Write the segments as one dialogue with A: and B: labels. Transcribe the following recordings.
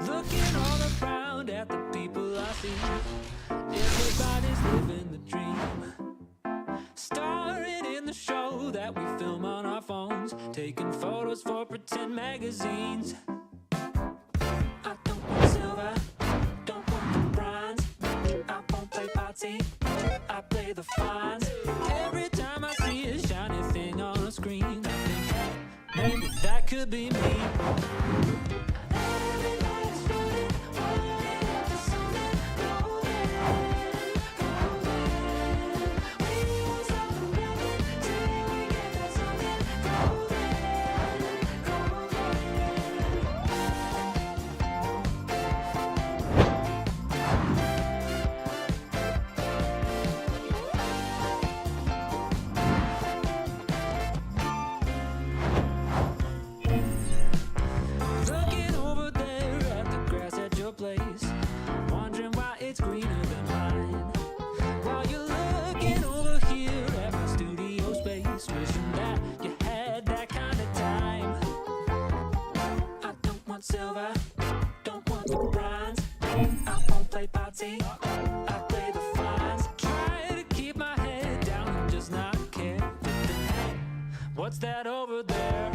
A: Looking all around at the people I see, everybody's living the dream. Starring in the show that we film on our phones, taking photos for pretend magazines. I don't want silver, don't want the bronze. I won't play party, I play the fines. Every time I see a shiny thing on a screen, I think, hey, maybe that could be me. Silver, don't want the bronze. I won't play party, I play the fines. Try to keep my head down and just not care. But then, hey, what's that over there?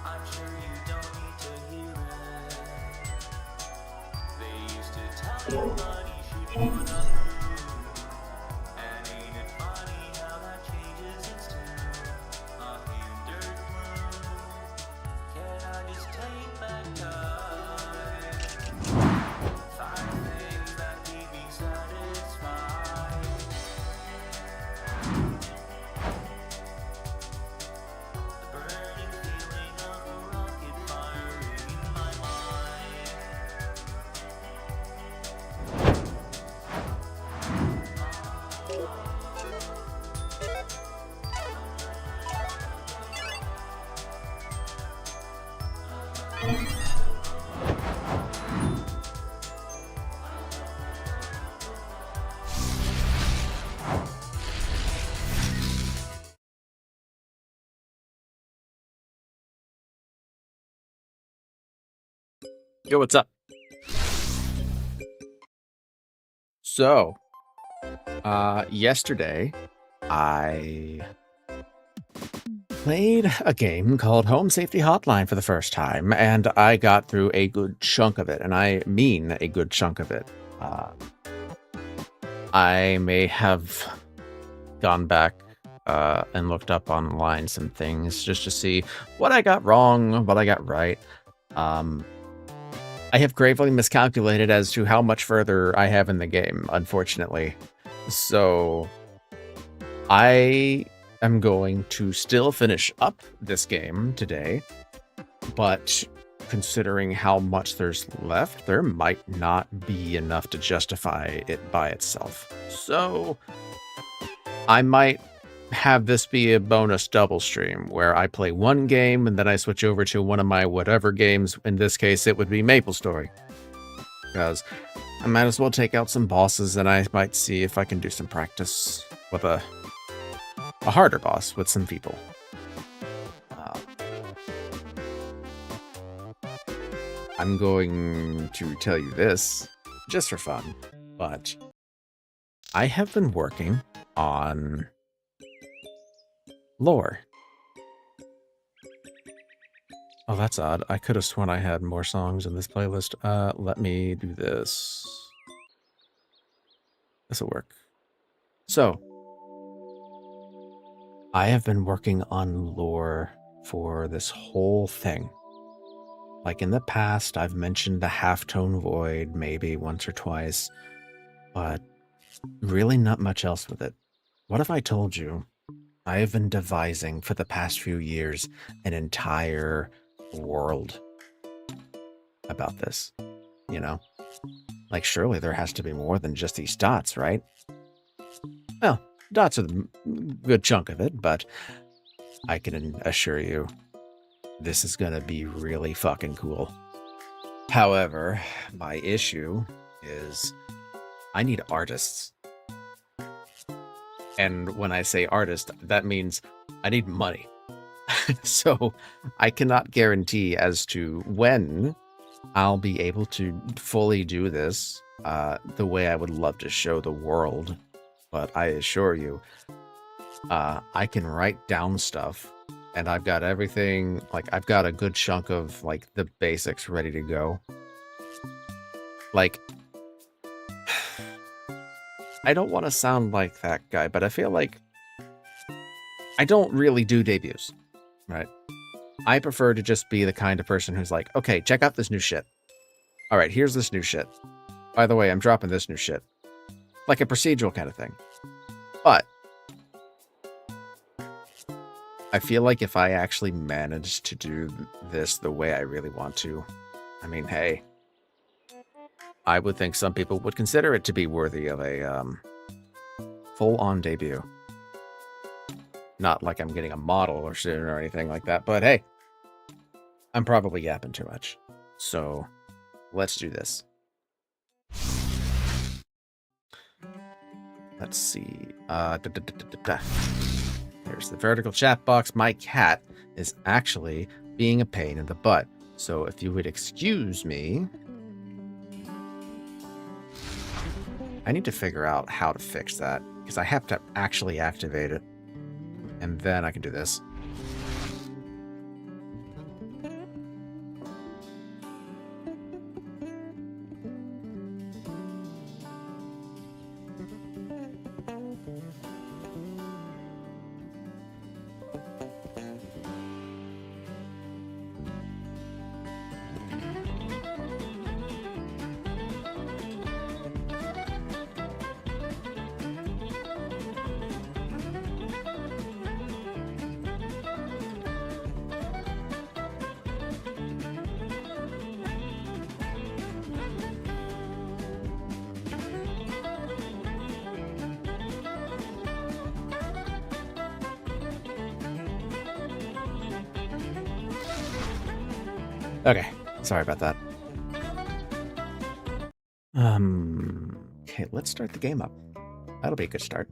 A: I'm sure you don't need to hear it. They used to tell you money should put up food. And ain't it funny how that changes its tune? A hindered bloom. Can I just take back time? 5 things that keep me satisfied. The burning feeling of a rocket firing in my mind.
B: Yo, what's up? So, yesterday I played a game called Home Safety Hotline for the first time, and I got through a good chunk of it, and I mean a good chunk of it. I may have gone back and looked up online some things just to see what I got wrong, what I got right. I have gravely miscalculated as to how much further I have in the game, unfortunately. So I am going to still finish up this game today, but considering how much there's left, there might not be enough to justify it by itself. So I might have this be a bonus double stream where I play one game and then I switch over to one of my whatever games. In this case, it would be MapleStory, because I might as well take out some bosses and I might see if I can do some practice with a harder boss with some people. I'm going to tell you this just for fun, but I have been working on lore. Oh, that's odd. I could have sworn I had more songs in this playlist. Let me do this. This'll work. So, I have been working on lore for this whole thing. Like in the past, I've mentioned the halftone void maybe once or twice, but really not much else with it. What if I told you I have been devising for the past few years an entire world about this, you know? Like, surely there has to be more than just these dots, right? Well, dots are the good chunk of it, but I can assure you this is gonna be really fucking cool. However, my issue is I need artists. And when I say artist, that means I need money. So I cannot guarantee as to when I'll be able to fully do this the way I would love to show the world. But I assure you, I can write down stuff and I've got everything, like I've got a good chunk of like the basics ready to go. Like, I don't want to sound like that guy, but I feel like I don't really do debuts, right? I prefer to just be the kind of person who's like, okay, check out this new shit. All right, here's this new shit. By the way, I'm dropping this new shit. Like a procedural kind of thing. But I feel like if I actually managed to do this the way I really want to, I mean, hey, I would think some people would consider it to be worthy of a full-on debut. Not like I'm getting a model or soon or anything like that, but hey, I'm probably yapping too much. So let's do this. Let's see. There's the vertical chat box. My cat is actually being a pain in the butt. So if you would excuse me, I need to figure out how to fix that because I have to actually activate it. And then I can do this. Okay, sorry about that. Okay, let's start the game up. That'll be a good start.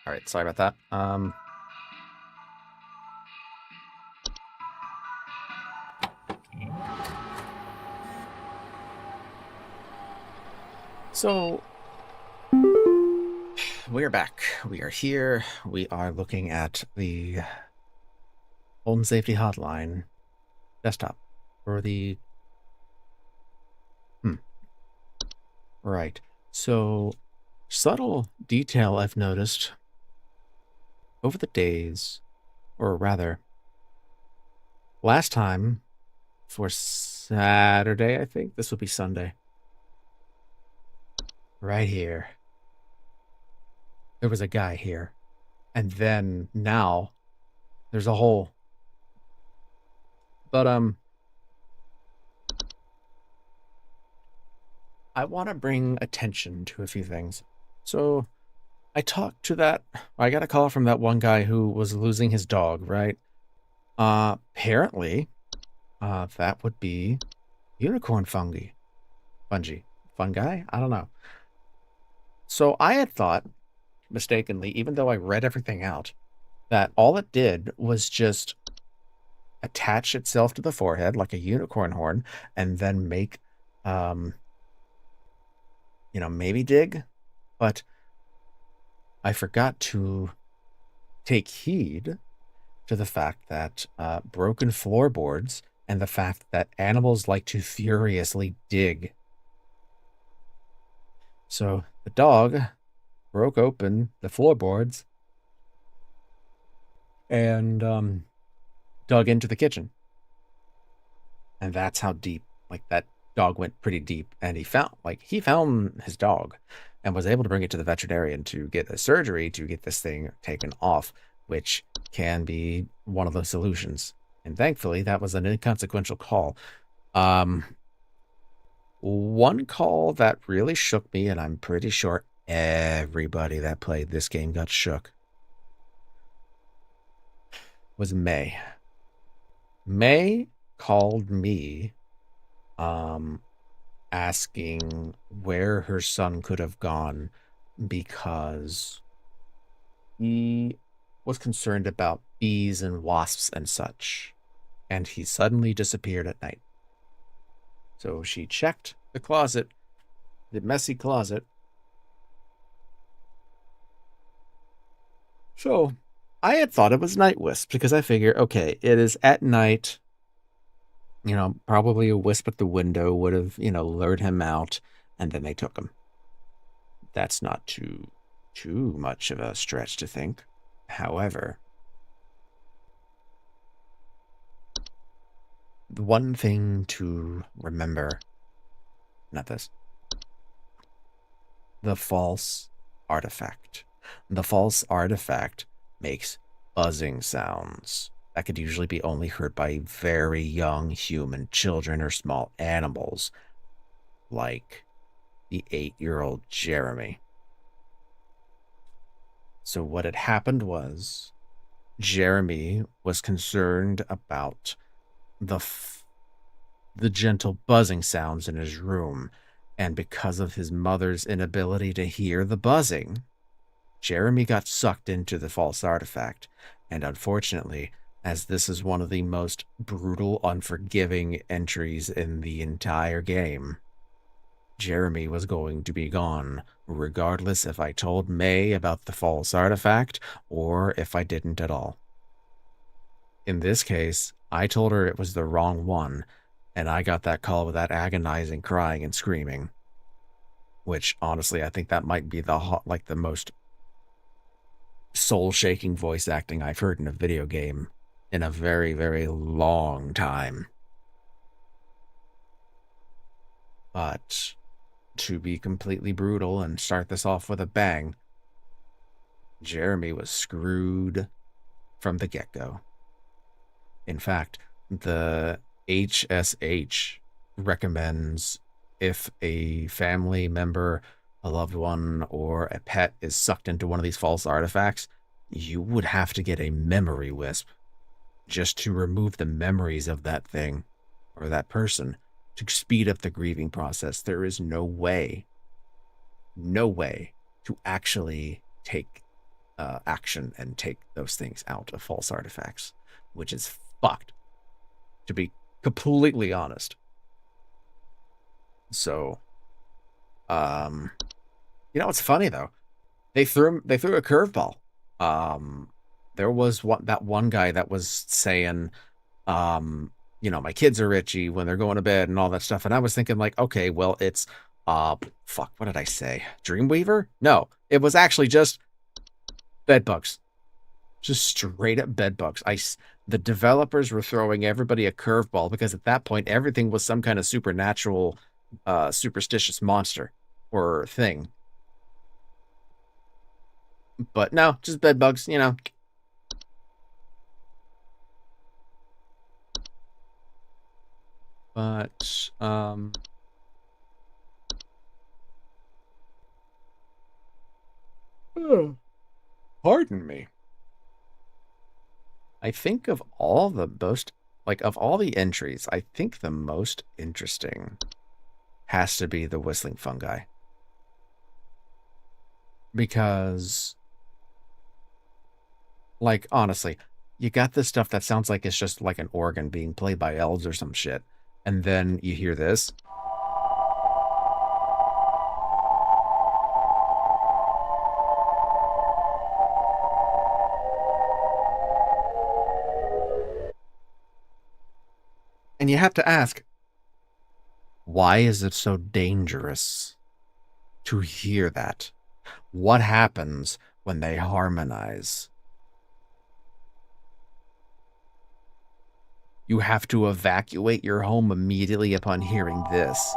B: All right, sorry about that. So we are back. We are here. We are looking at the home safety hotline desktop for the right. So subtle detail I've noticed over the days, or rather, last time for Saturday, I think this would be Sunday. Right here. There was a guy here. And then now there's a hole. But I want to bring attention to a few things. So I got a call from that one guy who was losing his dog, right? Apparently, that would be unicorn fungi. Fungi? I don't know. So I had thought, mistakenly, even though I read everything out, that all it did was just attach itself to the forehead like a unicorn horn and then make, maybe dig. But I forgot to take heed to the fact that broken floorboards and the fact that animals like to furiously dig. So the dog broke open the floorboards and dug into the kitchen. And that's how deep, like, that dog went pretty deep. And he found his dog and was able to bring it to the veterinarian to get a surgery to get this thing taken off, which can be one of the solutions. And thankfully, that was an inconsequential call. One call that really shook me, and I'm pretty sure everybody that played this game got shook, was May. May called me asking where her son could have gone because he was concerned about bees and wasps and such, and he suddenly disappeared at night. So she checked the closet, the messy closet. So I had thought it was night wisp because I figure, okay, it is at night. Probably a wisp at the window would have, lured him out, and then they took him. That's not too much of a stretch to think. However, the one thing to remember, not this, the false artifact. The false artifact makes buzzing sounds that could usually be only heard by very young human children or small animals, like the 8-year-old Jeremy. So what had happened was Jeremy was concerned about the gentle buzzing sounds in his room, and because of his mother's inability to hear the buzzing, Jeremy got sucked into the false artifact, and unfortunately, as this is one of the most brutal, unforgiving entries in the entire game, Jeremy was going to be gone, regardless if I told May about the false artifact or if I didn't at all. In this case, I told her it was the wrong one, and I got that call with that agonizing crying and screaming, which honestly, I think that might be the most soul-shaking voice acting I've heard in a video game in a very, very long time. But to be completely brutal and start this off with a bang, Jeremy was screwed from the get-go. In fact, the HSH recommends if a family member, a loved one, or a pet is sucked into one of these false artifacts, you would have to get a memory wisp just to remove the memories of that thing or that person to speed up the grieving process. There is no way to actually take action and take those things out of false artifacts, which is fucked, to be completely honest. So, it's funny though. They threw a curveball. Um, there was that one guy that was saying, my kids are itchy when they're going to bed and all that stuff, and I was thinking like, okay, well, it's fuck, what did I say? Dreamweaver? No, it was actually just bed bugs. Just straight up bed bugs. The developers were throwing everybody a curveball because at that point everything was some kind of supernatural, superstitious monster or thing. But no, just bed bugs, But pardon me. I think of all the most, of all the entries, I think the most interesting has to be the whistling fungi. Because, honestly, you got this stuff that sounds like it's just like an organ being played by elves or some shit. And then you hear this. And you have to ask, why is it so dangerous to hear that? What happens when they harmonize? You have to evacuate your home immediately upon hearing this.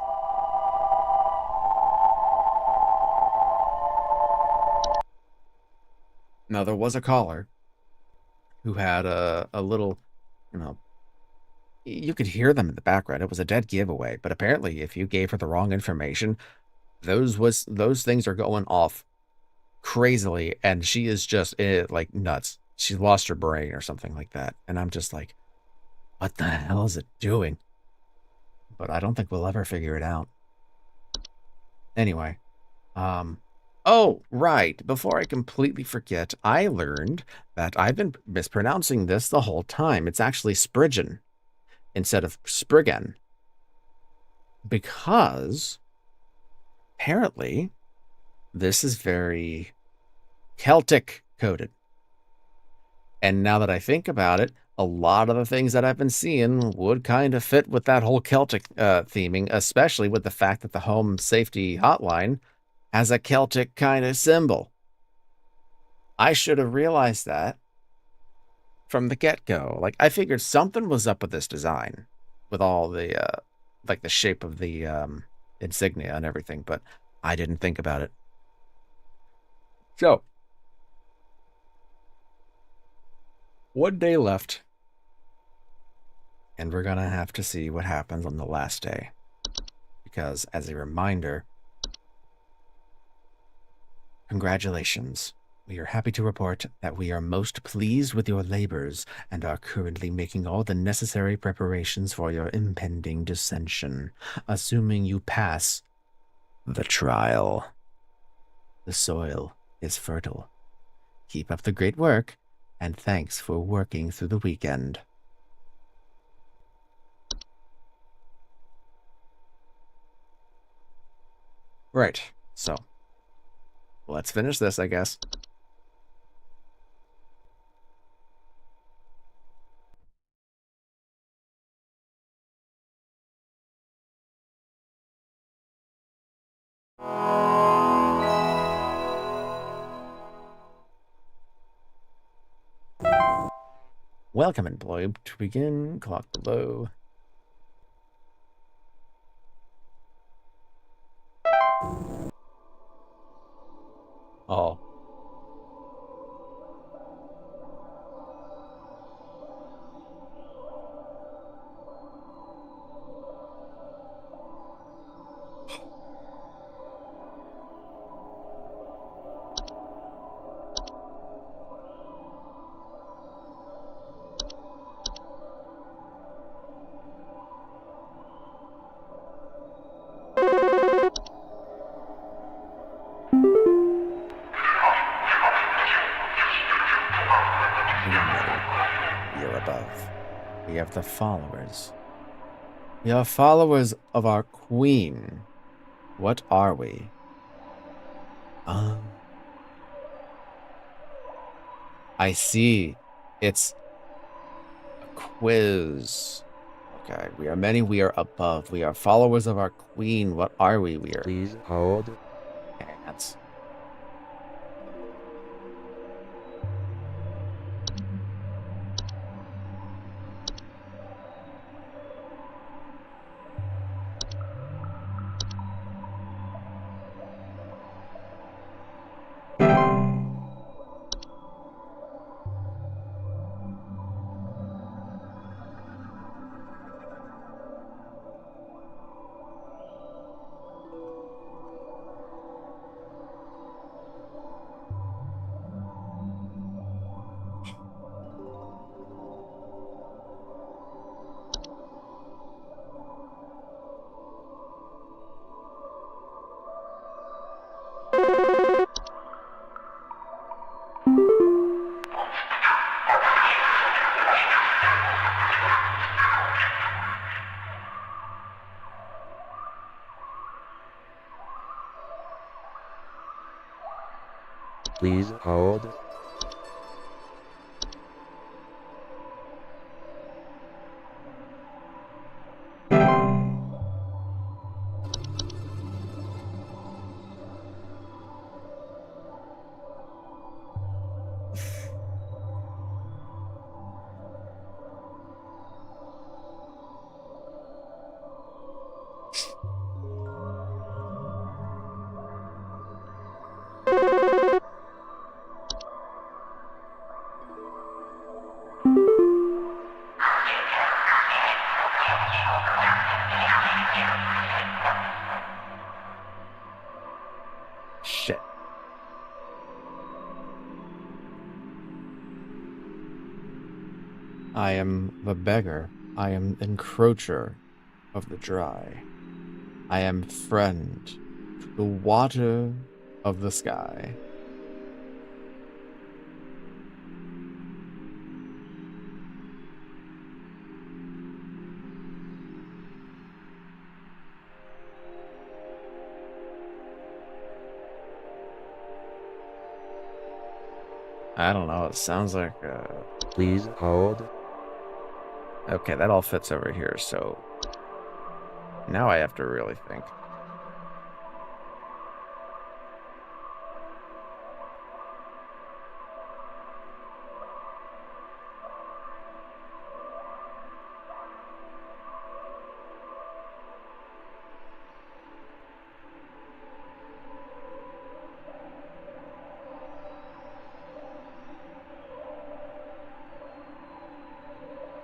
B: Now, there was a caller who had a little, you could hear them in the background. It was a dead giveaway, but apparently if you gave her the wrong information, those things are going off crazily, and she is just like nuts. She lost her brain or something like that. And I'm just like, what the hell is it doing? But I don't think we'll ever figure it out. Anyway, oh, right. Before I completely forget, I learned that I've been mispronouncing this the whole time. It's actually Spriggan instead of Spriggan. Because apparently this is very Celtic coded. And now that I think about it, a lot of the things that I've been seeing would kind of fit with that whole Celtic theming, especially with the fact that the home safety hotline has a Celtic kind of symbol. I should have realized that from the get-go. I figured something was up with this design, with all the, the shape of the insignia and everything, but I didn't think about it. So, one day left, and we're gonna have to see what happens on the last day. Because, as a reminder, congratulations. We are happy to report that we are most pleased with your labors and are currently making all the necessary preparations for your impending dissension, assuming you pass the trial. The soil is fertile. Keep up the great work, and thanks for working through the weekend. Right, so let's finish this, I guess. Welcome, employee. To begin, clock below. Oh. We have the followers. We are followers of our queen. What are we? I see. It's a quiz. Okay, we are many, we are above. We are followers of our queen. What are we? We are
C: Please hold.
B: ants.
C: Please hold.
B: Shit. I am the beggar. I am encroacher of the dry. I am friend to the water of the sky. I don't know. It sounds like
C: Please hold.
B: okay, that all fits over here, so now I have to really think.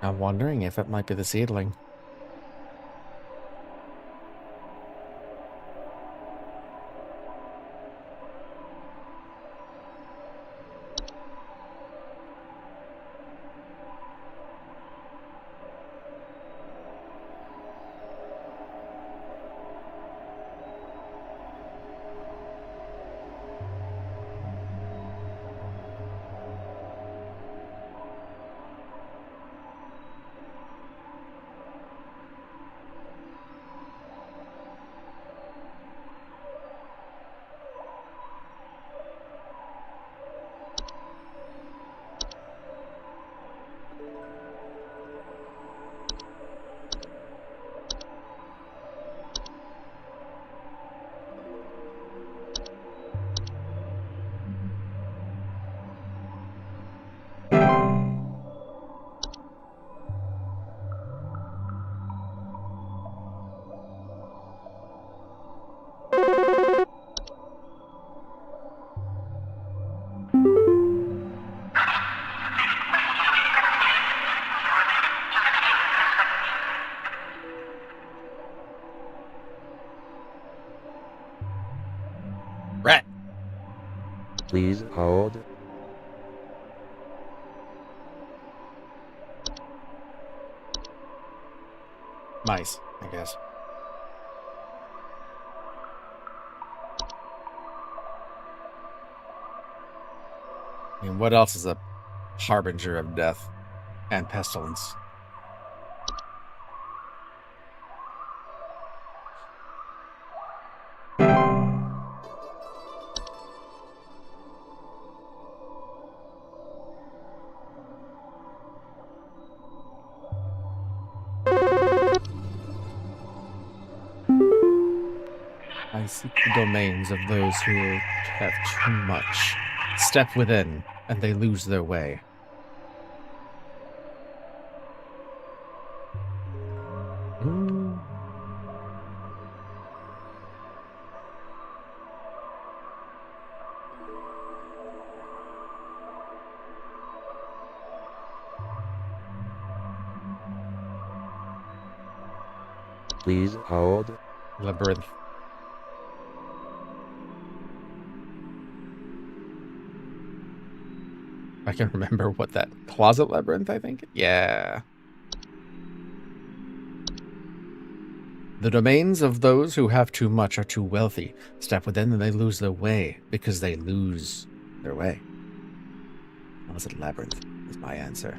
B: I'm wondering if it might be the seedling. Rat.
C: Please hold.
B: Mice, I guess. I mean, what else is a harbinger of death and pestilence? I seek the domains of those who have too much. Step within, and they lose their way. Ooh.
C: Please hold.
B: Labyrinth. I can remember what that closet labyrinth, I think. Yeah. The domains of those who have too much are too wealthy. Step within and they lose their way because they lose their way. Closet labyrinth is my answer.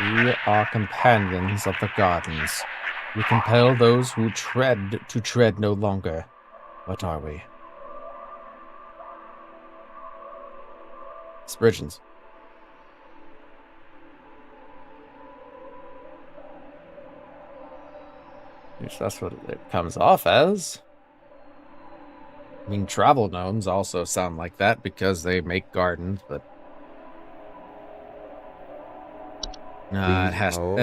B: We are companions of the gardens. We compel those who tread to tread no longer. What are we? Spridgens. At least that's what it comes off as. I mean, travel gnomes also sound like that because they make gardens, but nah, it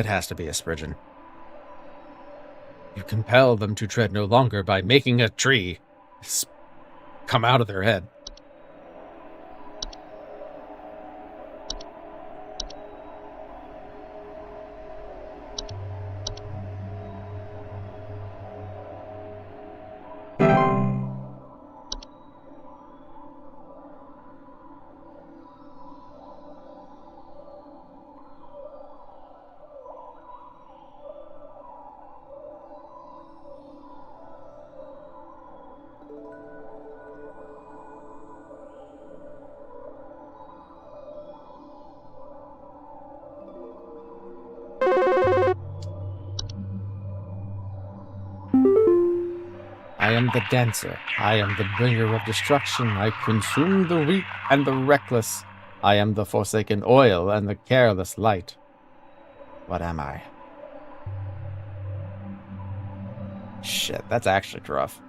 B: has to be a Spridgen. You compel them to tread no longer by making a tree come out of their head. I am the dancer. I am the bringer of destruction. I consume the weak and the reckless. I am the forsaken oil and the careless light. What am I? Shit, that's actually rough.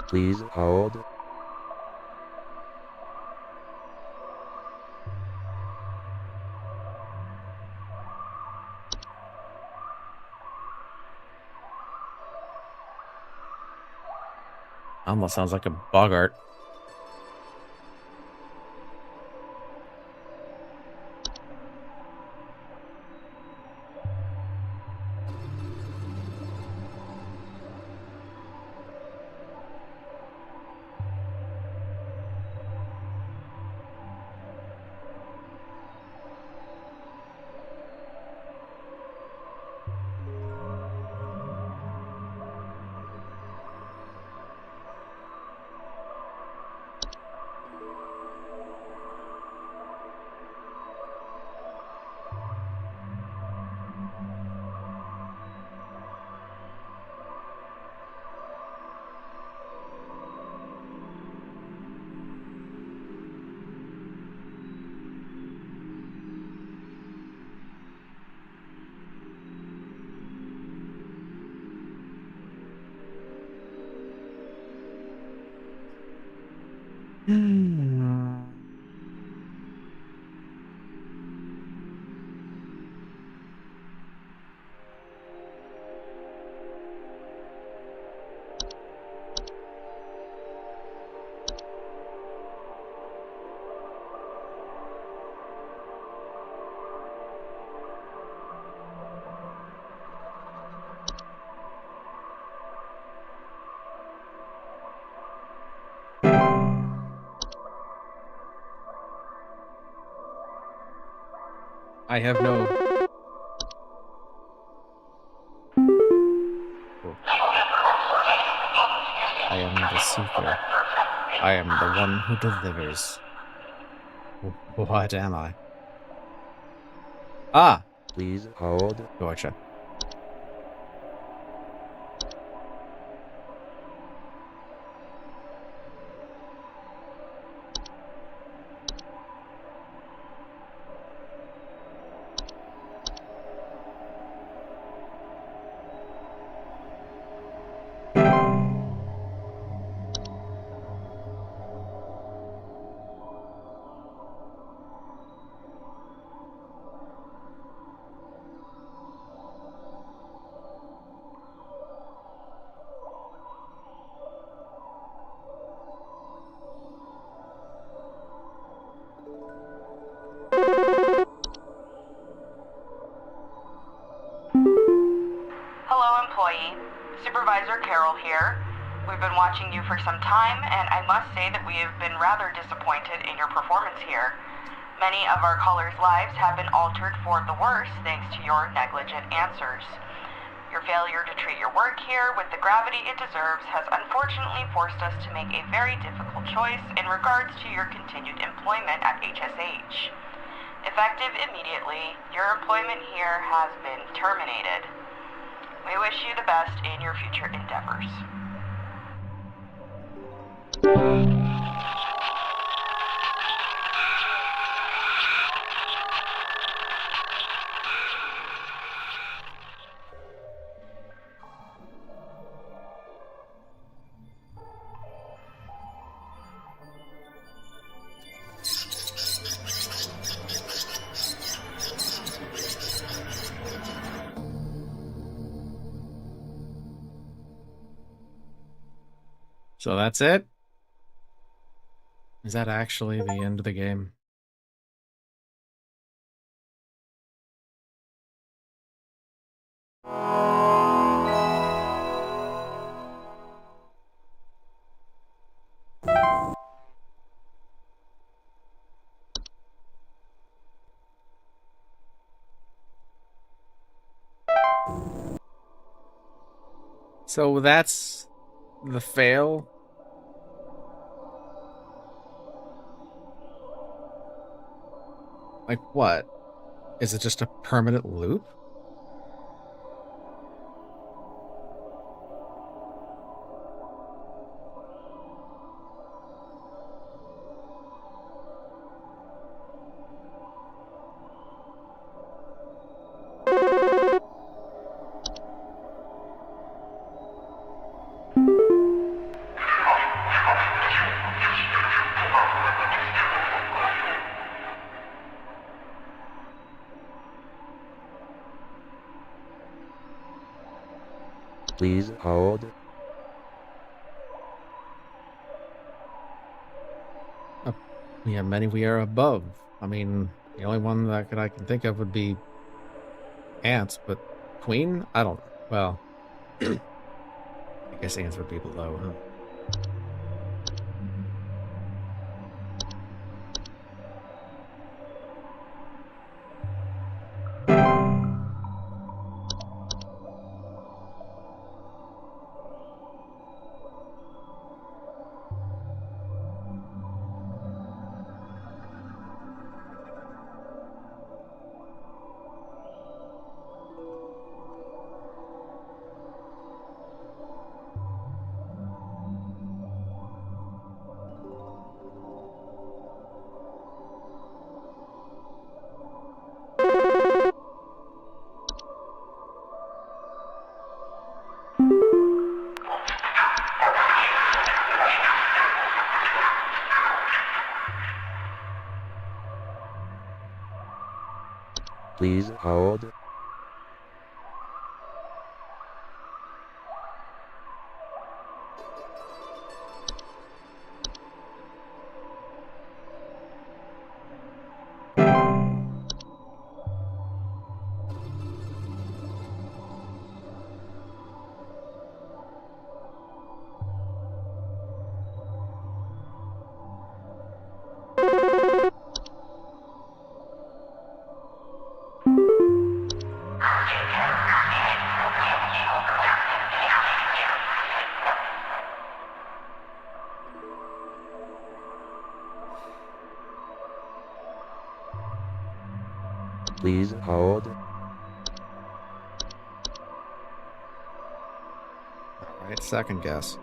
C: Please hold.
B: Almost sounds like a boggart. I have no... I am the seeker. I am the one who delivers. What am I? Ah!
C: Please hold.
B: Gotcha.
D: Hello, employee. Supervisor Carol here. We've been watching you for some time, and I must say that we have been rather disappointed in your performance here. Many of our callers' lives have been altered for the worse thanks to your negligent answers. Your failure to treat your work here with the gravity it deserves has unfortunately forced us to make a very difficult choice in regards to your continued employment at HSH. Effective immediately, your employment here has been terminated. We wish you the best in your future endeavors.
B: So that's it? Is that actually the end of the game? So that's the fail? Like what? Is it just a permanent loop?
C: Please hold.
B: Yeah, many we are above. I mean, the only one that I can think of would be ants, but queen? I don't. Well, I guess ants would be below, huh?
C: Please hold. Please hold.
B: Alright, second guess.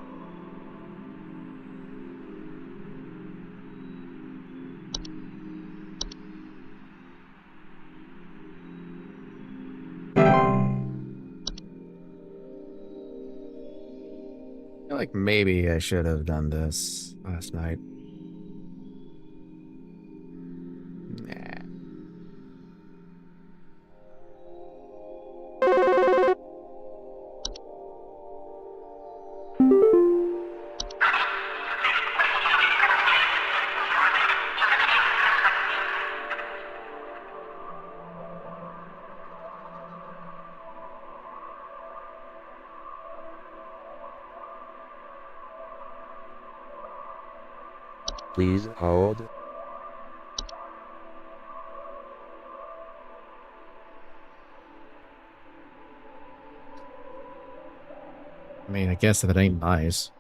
B: I feel like maybe I should have done this last night. Nah.
C: Please hold.
B: I mean, I guess if it ain't nice.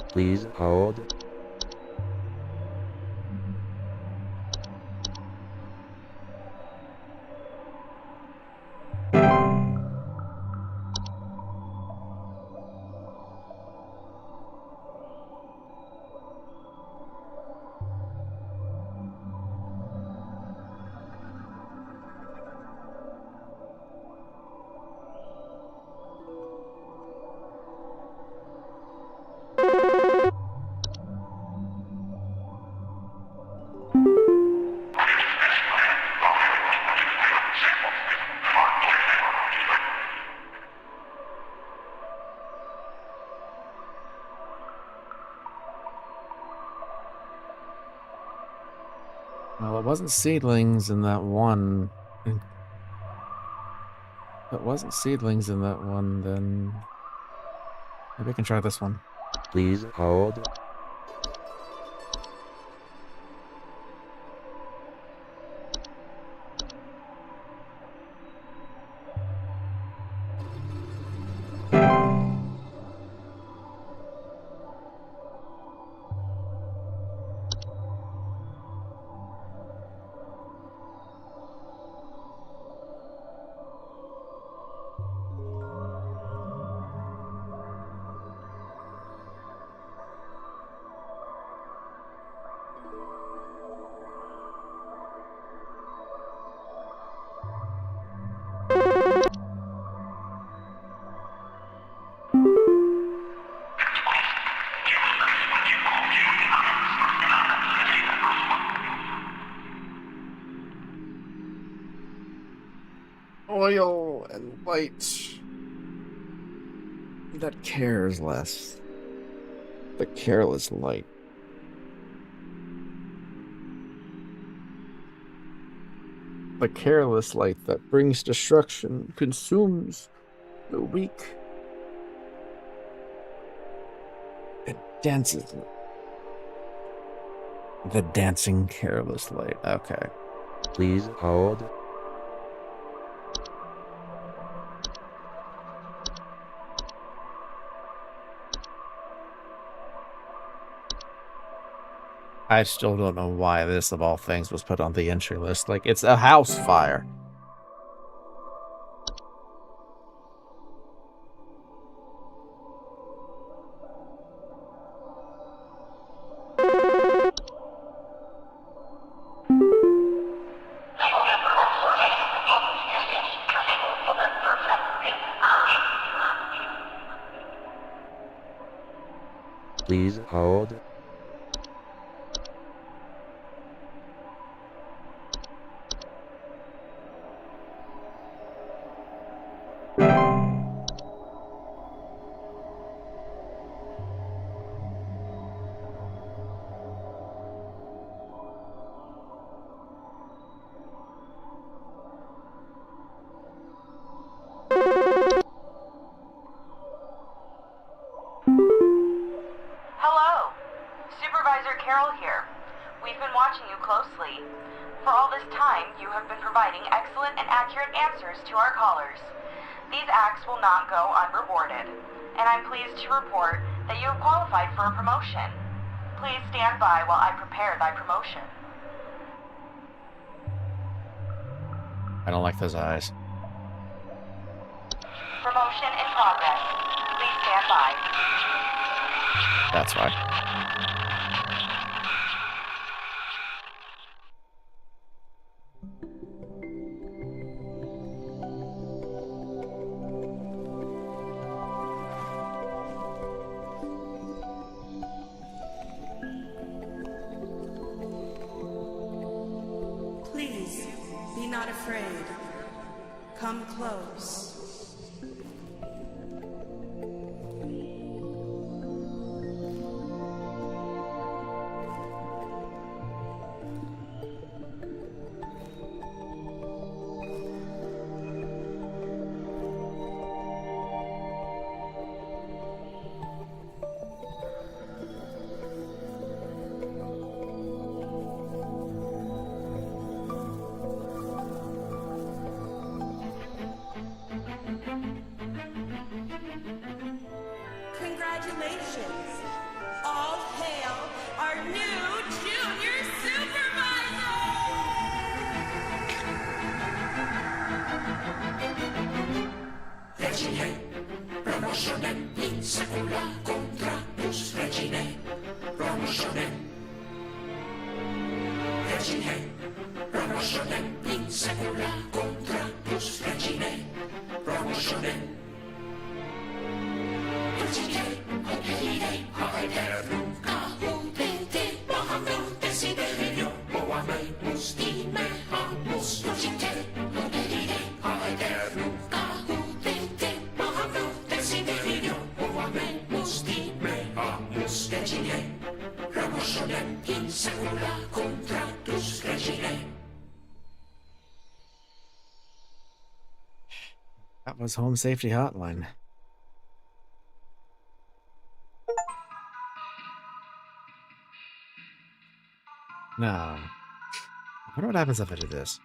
C: Please hold.
B: Well, it wasn't seedlings in that one. If it wasn't seedlings in that one, then maybe I can try this one.
C: Please hold.
B: Oil and light. That cares less. The careless light. The careless light that brings destruction, consumes the weak. It dances. The dancing careless light. Okay.
C: Please hold.
B: I still don't know why this, of all things, was put on the entry list. Like, it's a house fire.
C: Please hold.
D: Hello, Supervisor Carroll here. We've been watching you closely. For all this time, you have been providing excellent and accurate answers to our callers. These acts will not go unrewarded, and I'm pleased to report that you have qualified for a promotion. Please stand by while I prepare thy promotion.
B: I don't like those eyes.
D: Promotion in progress. Please stand by.
B: That's why.
E: Please, be not afraid. Come close. Congratulations! All hail our new junior supervisor!
F: Regine, promotionen in secula contractus regine, promotionen. Regine, promotionen in secula contractus regine, promotionen. Regine, operire, haeder nunca utente, mahamel desiderio, moamemus dime amus. Regine, operire, haeder nunca utente, mahamel desiderio, moamemus dime amus. Regine, promotionen in secula contractus regine.
B: That was Home Safety Hotline. Now, I wonder what happens if I do this.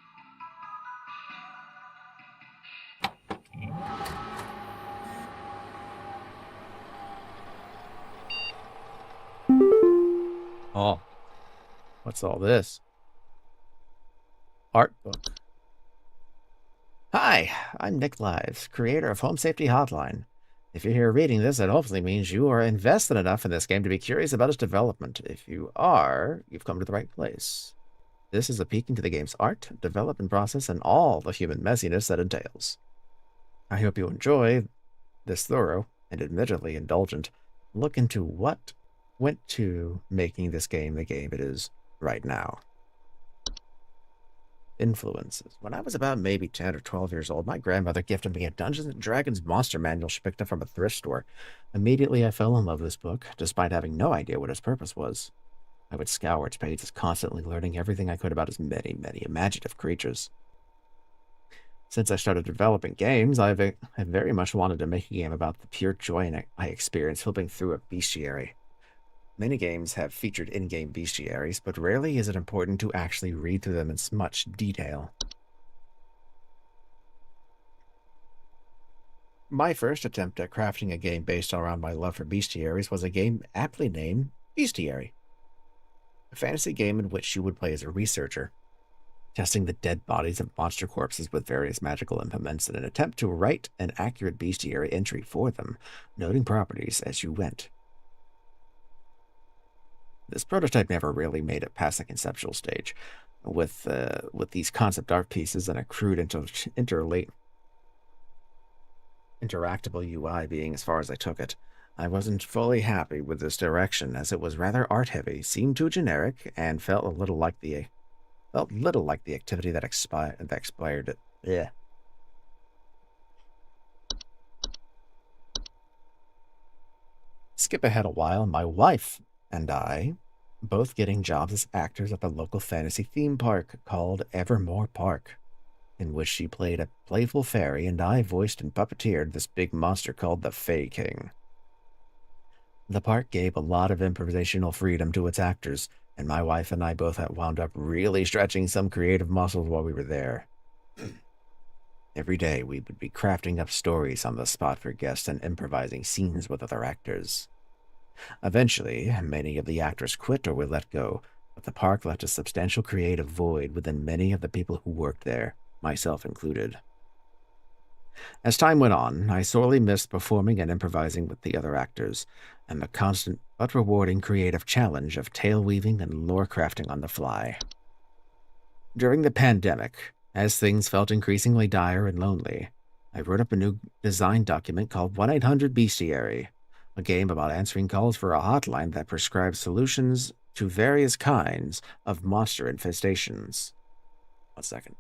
B: Oh, what's all this? Art book. Hi, I'm Nick Lives, creator of Home Safety Hotline. If you're here reading this, it hopefully means you are invested enough in this game to be curious about its development. If you are, you've come to the right place. This is a peek into the game's art, development process, and all the human messiness that entails. I hope you enjoy this thorough and admittedly indulgent look into what went to making this game the game it is right now. Influences. When I was about maybe 10 or 12 years old, my grandmother gifted me a Dungeons & Dragons monster manual she picked up from a thrift store. Immediately, I fell in love with this book, despite having no idea what its purpose was. I would scour its pages, constantly learning everything I could about its many, many imaginative creatures. Since I started developing games, I very much wanted to make a game about the pure joy I experienced flipping through a bestiary. Many games have featured in-game bestiaries, but rarely is it important to actually read through them in much detail. My first attempt at crafting a game based around my love for bestiaries was a game aptly named Bestiary, a fantasy game in which you would play as a researcher, testing the dead bodies of monster corpses with various magical implements in an attempt to write an accurate bestiary entry for them, noting properties as you went. This prototype never really made it past the conceptual stage, with these concept art pieces and a crude interactable UI being as far as I took it. I wasn't fully happy with this direction as it was rather art-heavy, seemed too generic, and felt little like the activity that expired it. Yeah. Skip ahead a while, my wife and I both getting jobs as actors at the local fantasy theme park called Evermore Park, in which she played a playful fairy and I voiced and puppeteered this big monster called the Fae King. The park gave a lot of improvisational freedom to its actors, and my wife and I both had wound up really stretching some creative muscles while we were there. Every day we would be crafting up stories on the spot for guests and improvising scenes with other actors. Eventually, many of the actors quit or were let go, but the park left a substantial creative void within many of the people who worked there, myself included. As time went on, I sorely missed performing and improvising with the other actors, and the constant but rewarding creative challenge of tale weaving and lore crafting on the fly. During the pandemic, as things felt increasingly dire and lonely, I wrote up a new design document called 1-800-Bestiary, a game about answering calls for a hotline that prescribes solutions to various kinds of monster infestations. 1 second.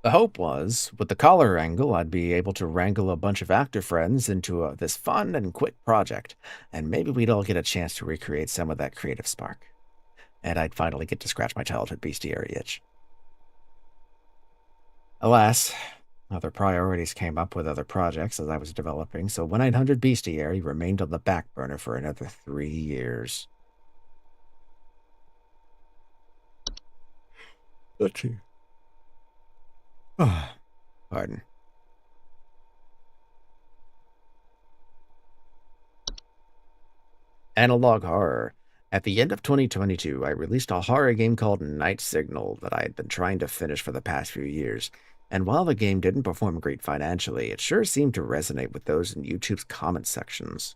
B: The hope was, with the collar angle, I'd be able to wrangle a bunch of actor friends into this fun and quick project, and maybe we'd all get a chance to recreate some of that creative spark. And I'd finally get to scratch my childhood bestiary itch. Alas, other priorities came up with other projects as I was developing, so 1-800-Bestiary remained on the back burner for another 3 years. Let's see. Pardon. Analog horror. At the end of 2022, I released a horror game called Night Signal that I had been trying to finish for the past few years. And while the game didn't perform great financially, it sure seemed to resonate with those in YouTube's comment sections.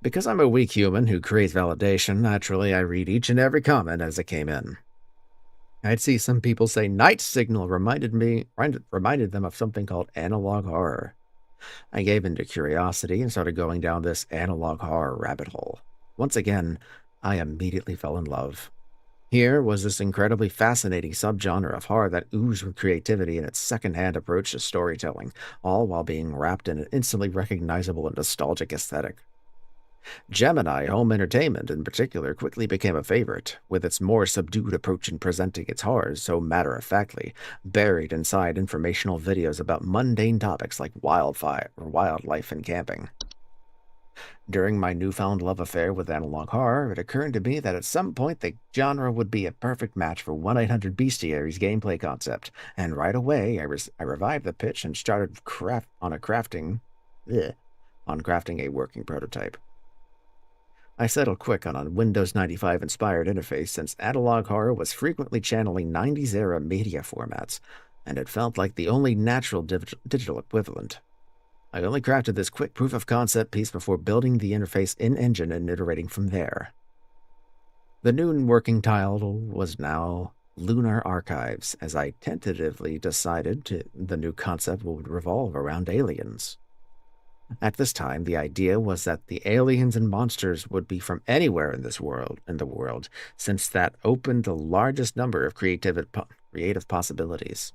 B: Because I'm a weak human who craves validation, naturally I read each and every comment as it came in. I'd see some people say Night Signal reminded them of something called analog horror. I gave into curiosity and started going down this analog horror rabbit hole. Once again, I immediately fell in love. Here was this incredibly fascinating subgenre of horror that oozed with creativity in its second-hand approach to storytelling, all while being wrapped in an instantly recognizable and nostalgic aesthetic. Gemini Home Entertainment, in particular, quickly became a favorite, with its more subdued approach in presenting its horrors so matter-of-factly, buried inside informational videos about mundane topics like wildlife and camping. During my newfound love affair with analog horror, it occurred to me that at some point the genre would be a perfect match for 1-800-Bestiary's gameplay concept, and right away I revived the pitch and started crafting a working prototype. I settled quick on a Windows 95 inspired interface since analog horror was frequently channeling 90s era media formats, and it felt like the only natural digital equivalent. I only crafted this quick proof of concept piece before building the interface in-engine and iterating from there. The new working title was now Lunar Archives, as I tentatively decided the new concept would revolve around aliens. At this time, the idea was that the aliens and monsters would be from anywhere in the world, since that opened the largest number of creative possibilities.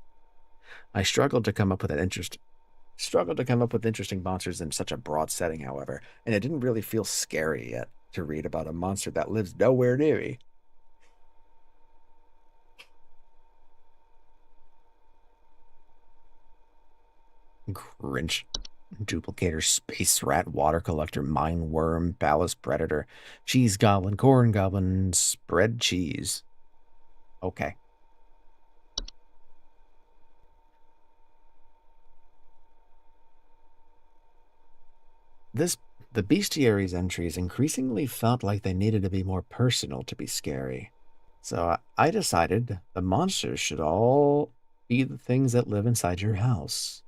B: I struggled to come up with interesting monsters in such a broad setting, however, and it didn't really feel scary yet to read about a monster that lives nowhere near me. Grinch. Duplicator, space rat, water collector, mine worm, ballast predator, cheese goblin, corn goblin, spread cheese. Okay. The bestiary's entries increasingly felt like they needed to be more personal to be scary. So I decided the monsters should all be the things that live inside your house.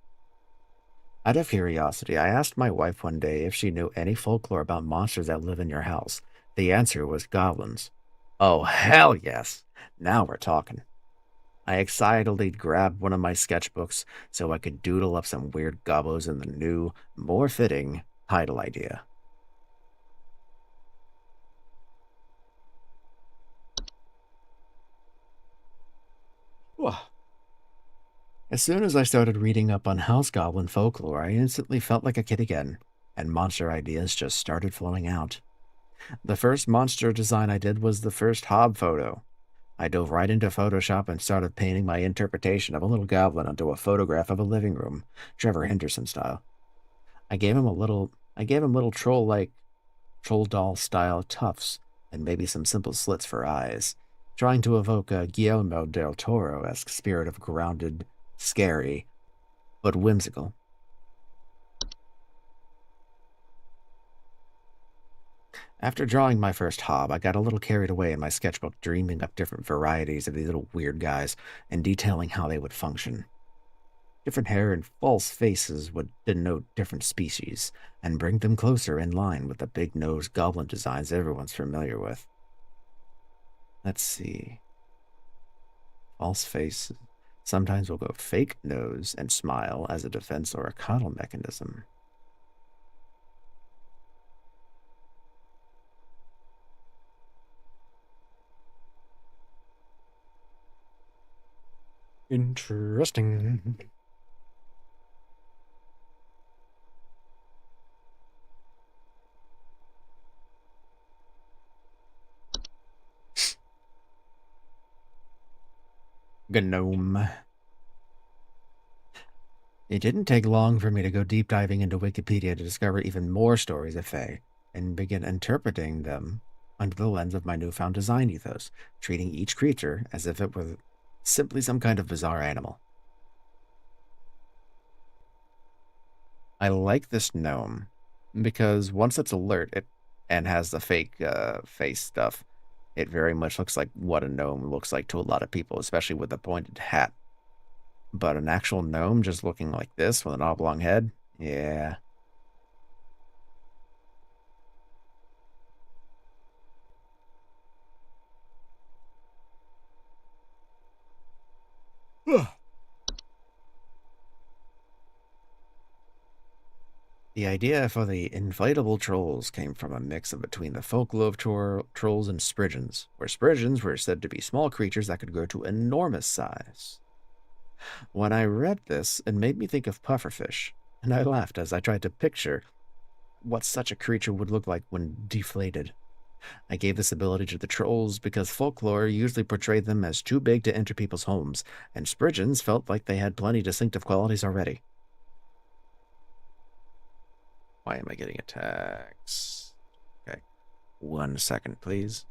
B: Out of curiosity, I asked my wife one day if she knew any folklore about monsters that live in your house. The answer was goblins. Oh, hell yes. Now we're talking. I excitedly grabbed one of my sketchbooks so I could doodle up some weird gobos in the new, more fitting title idea. Whoa. As soon as I started reading up on house goblin folklore, I instantly felt like a kid again, and monster ideas just started flowing out. The first monster design I did was the first Hob photo. I dove right into Photoshop and started painting my interpretation of a little goblin onto a photograph of a living room, Trevor Henderson style. I gave him little troll doll style tufts and maybe some simple slits for eyes, trying to evoke a Guillermo del Toro-esque spirit of grounded, scary, but whimsical. After drawing my first Hob, I got a little carried away in my sketchbook, dreaming up different varieties of these little weird guys and detailing how they would function. Different hair and false faces would denote different species and bring them closer in line with the big-nosed goblin designs everyone's familiar with. Let's see. False faces. Sometimes we'll go fake nose and smile as a defense or a cuddle mechanism. Interesting. Gnome. It didn't take long for me to go deep diving into Wikipedia to discover even more stories of Fae and begin interpreting them under the lens of my newfound design ethos, treating each creature as if it were simply some kind of bizarre animal. I like this gnome because once it's alert and has the fake face stuff, it very much looks like what a gnome looks like to a lot of people, especially with the pointed hat. But an actual gnome just looking like this with an oblong head? Yeah. The idea for the inflatable trolls came from a mix of between the folklore of trolls and spriggans, where spriggans were said to be small creatures that could grow to enormous size. When I read this, it made me think of pufferfish, and I laughed as I tried to picture what such a creature would look like when deflated. I gave this ability to the trolls because folklore usually portrayed them as too big to enter people's homes, and spriggans felt like they had plenty distinctive qualities already. Why am I getting attacks? Okay. 1 second, please.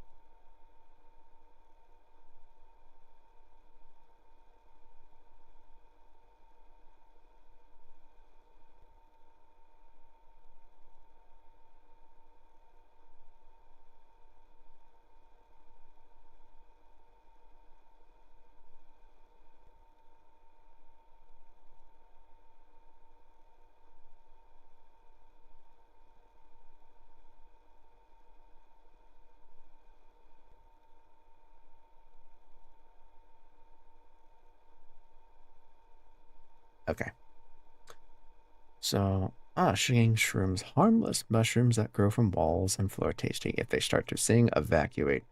B: Okay. So, singing shrooms. Harmless mushrooms that grow from walls and floor tasting. If they start to sing, evacuate.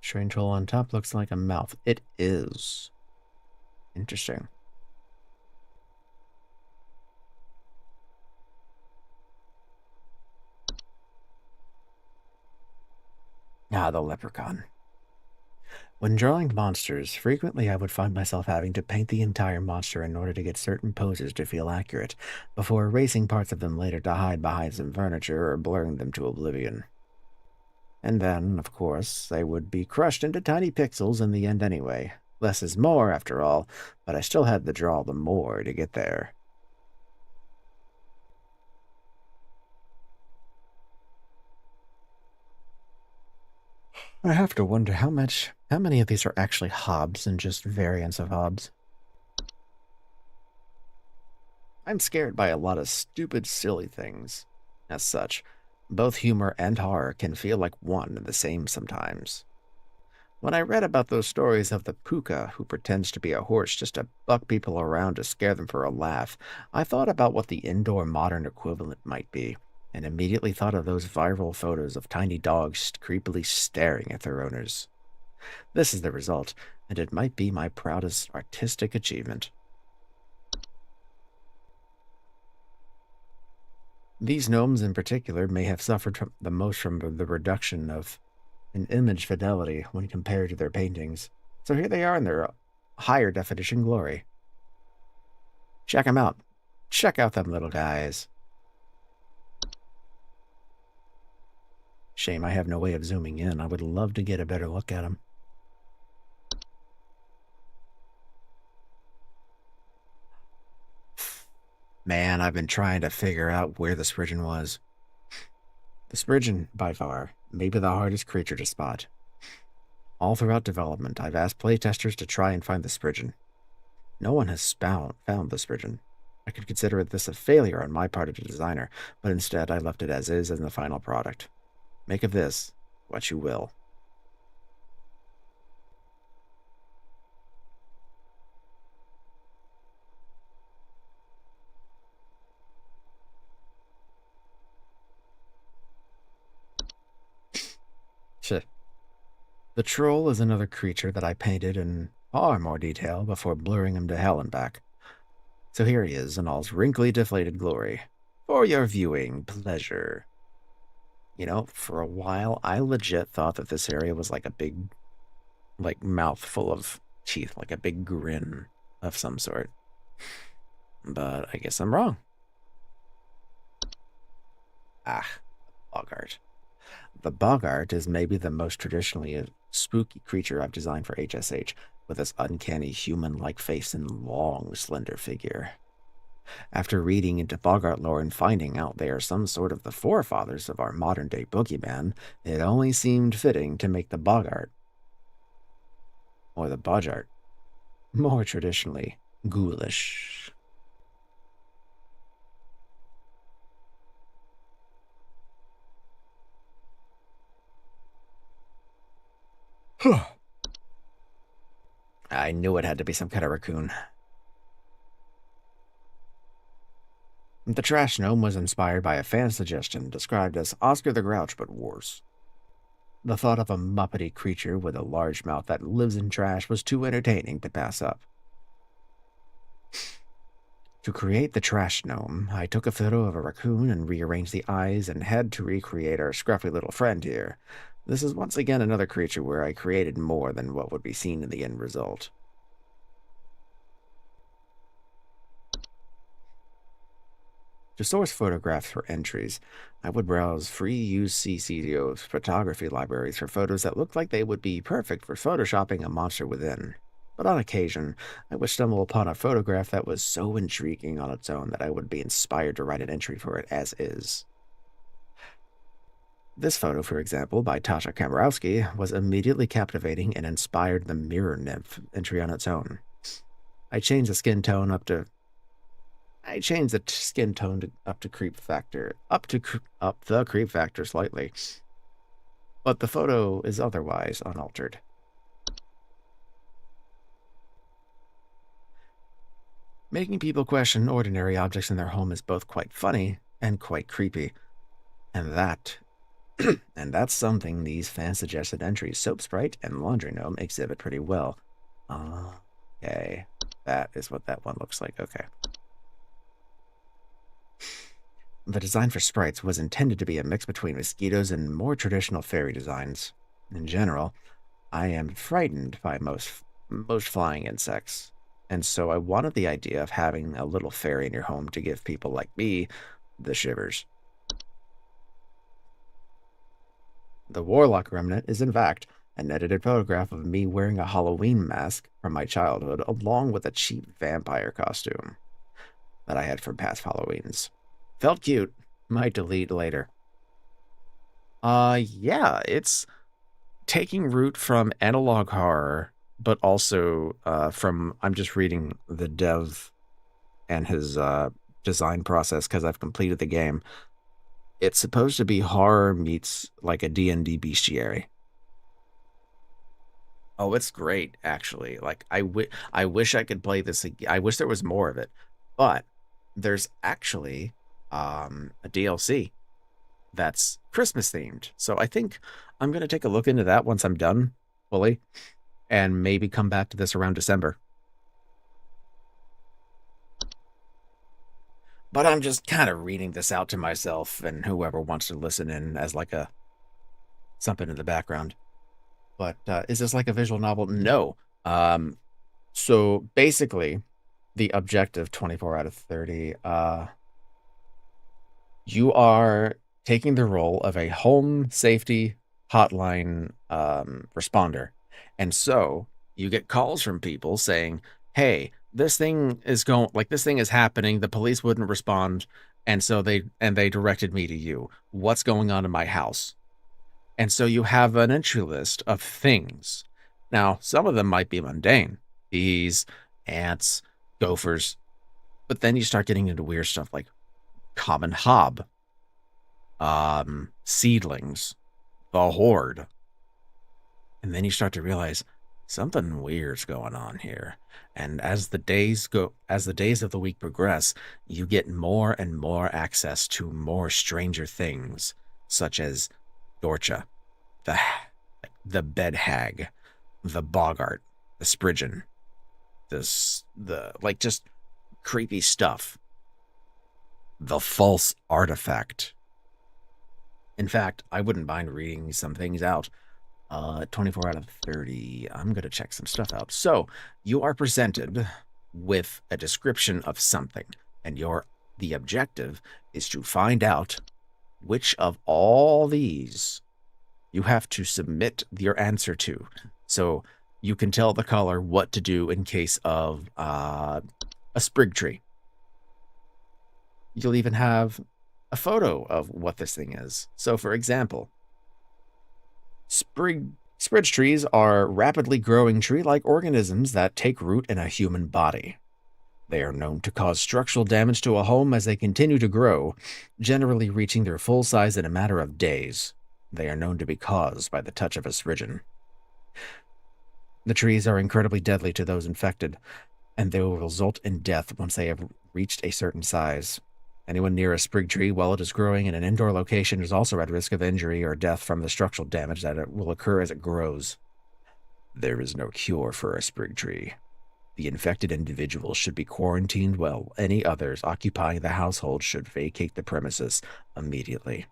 B: Strange hole on top looks like a mouth. It is. Interesting. Ah, the leprechaun. When drawing monsters, frequently I would find myself having to paint the entire monster in order to get certain poses to feel accurate, before erasing parts of them later to hide behind some furniture or blurring them to oblivion. And then, of course, they would be crushed into tiny pixels in the end anyway. Less is more, after all, but I still had to draw the more to get there. I have to wonder how many of these are actually Hobbs and just variants of Hobbs. I'm scared by a lot of stupid, silly things. As such, Both humor and horror can feel like one and the same sometimes. When I read about those stories of the puka who pretends to be a horse just to buck people around to scare them for a laugh, I thought about what the indoor modern equivalent might be, and immediately thought of those viral photos of tiny dogs creepily staring at their owners. This is the result, and it might be my proudest artistic achievement. These gnomes in particular may have suffered the most from the reduction of an image fidelity when compared to their paintings. So here they are in their higher definition glory. Check them out. Check out them little guys. Shame I have no way of zooming in. I would love to get a better look at them. Man, I've been trying to figure out where the Spridgen was. The Spridgen, by far, may be the hardest creature to spot. All throughout development, I've asked playtesters to try and find the Spridgen. No one has found the Spridgen. I could consider this a failure on my part as a designer, but instead I left it as is in the final product. Make of this what you will. The troll is another creature that I painted in far more detail before blurring him to hell and back. So here he is in all his wrinkly, deflated glory, for your viewing pleasure. You know, for a while, I legit thought that this area was like a big, mouth full of teeth, like a big grin of some sort. But I guess I'm wrong. Boggart. The Boggart is maybe the most traditionally spooky creature I've designed for HSH, with its uncanny human-like face and long, slender figure. After reading into Boggart lore and finding out they are some sort of the forefathers of our modern-day boogeyman, it only seemed fitting to make the Boggart, or the Boggart, more traditionally ghoulish. I knew it had to be some kind of raccoon. The trash gnome was inspired by a fan suggestion described as Oscar the Grouch, but worse. The thought of a muppety creature with a large mouth that lives in trash was too entertaining to pass up. To create the trash gnome, I took a photo of a raccoon and rearranged the eyes and head to recreate our scruffy little friend here. This is once again another creature where I created more than what would be seen in the end result. To source photographs for entries, I would browse free UCCO photography libraries for photos that looked like they would be perfect for photoshopping a monster within. But on occasion, I would stumble upon a photograph that was so intriguing on its own that I would be inspired to write an entry for it as is. This photo, for example, by Tasha Kamrowski, was immediately captivating and inspired the Mirror Nymph entry on its own. I changed the skin tone up to creep factor, up the creep factor slightly, but the photo is otherwise unaltered. Making people question ordinary objects in their home is both quite funny and quite creepy, and that's something these fan-suggested entries, Soap Sprite and Laundry Gnome, exhibit pretty well. Okay, that is what that one looks like, okay. The design for sprites was intended to be a mix between mosquitoes and more traditional fairy designs. In general, I am frightened by most flying insects, and so I wanted the idea of having a little fairy in your home to give people like me the shivers. The Warlock Remnant is, in fact, an edited photograph of me wearing a Halloween mask from my childhood, along with a cheap vampire costume that I had from past Halloweens. Felt cute. Might delete later. Yeah, it's taking root from analog horror, but also I'm just reading the dev and his design process because I've completed the game. It's supposed to be horror meets like a D&D bestiary. Oh, it's great, actually. Like, I wish I could play this again. I wish there was more of it. But there's actually a DLC that's Christmas themed. So I think I'm going to take a look into that once I'm done fully and maybe come back to this around December. But I'm just kind of reading this out to myself and whoever wants to listen in as like a something in the background. But is this like a visual novel? No. So basically, the objective 24 out of 30, you are taking the role of a home safety hotline responder. And so you get calls from people saying, hey, this thing is happening. The police wouldn't respond. And so they directed me to you. What's going on in my house? And so you have an entry list of things. Now, some of them might be mundane. Bees, ants, gophers. But then you start getting into weird stuff like common hob, seedlings, the horde. And then you start to realize something weird's going on here. And as the days of the week progress, you get more and more access to more stranger things, such as Dorcha, the bed hag, the boggart, the Spriggan, the just creepy stuff. The false artifact. In fact, I wouldn't mind reading some things out. 24 out of 30. I'm going to check some stuff out. So, you are presented with a description of something, and the objective is to find out which of all these you have to submit your answer to. So, you can tell the caller what to do in case of a sprig tree. You'll even have a photo of what this thing is. So, for example, sprig trees are rapidly growing tree-like organisms that take root in a human body. They are known to cause structural damage to a home as they continue to grow, generally reaching their full size in a matter of days. They are known to be caused by the touch of a Spriggan. The trees are incredibly deadly to those infected, and they will result in death once they have reached a certain size. Anyone near a sprig tree while it is growing in an indoor location is also at risk of injury or death from the structural damage that will occur as it grows. There is no cure for a sprig tree. The infected individual should be quarantined while any others occupying the household should vacate the premises immediately.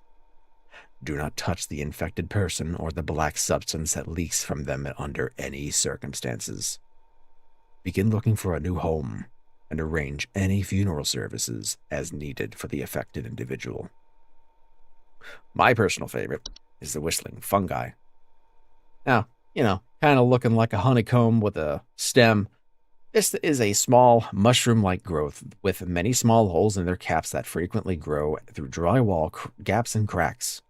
B: Do not touch the infected person or the black substance that leaks from them under any circumstances. Begin looking for a new home and arrange any funeral services as needed for the affected individual. My personal favorite is the whistling fungi. Now, kind of looking like a honeycomb with a stem. This is a small mushroom-like growth with many small holes in their caps that frequently grow through drywall gaps and cracks.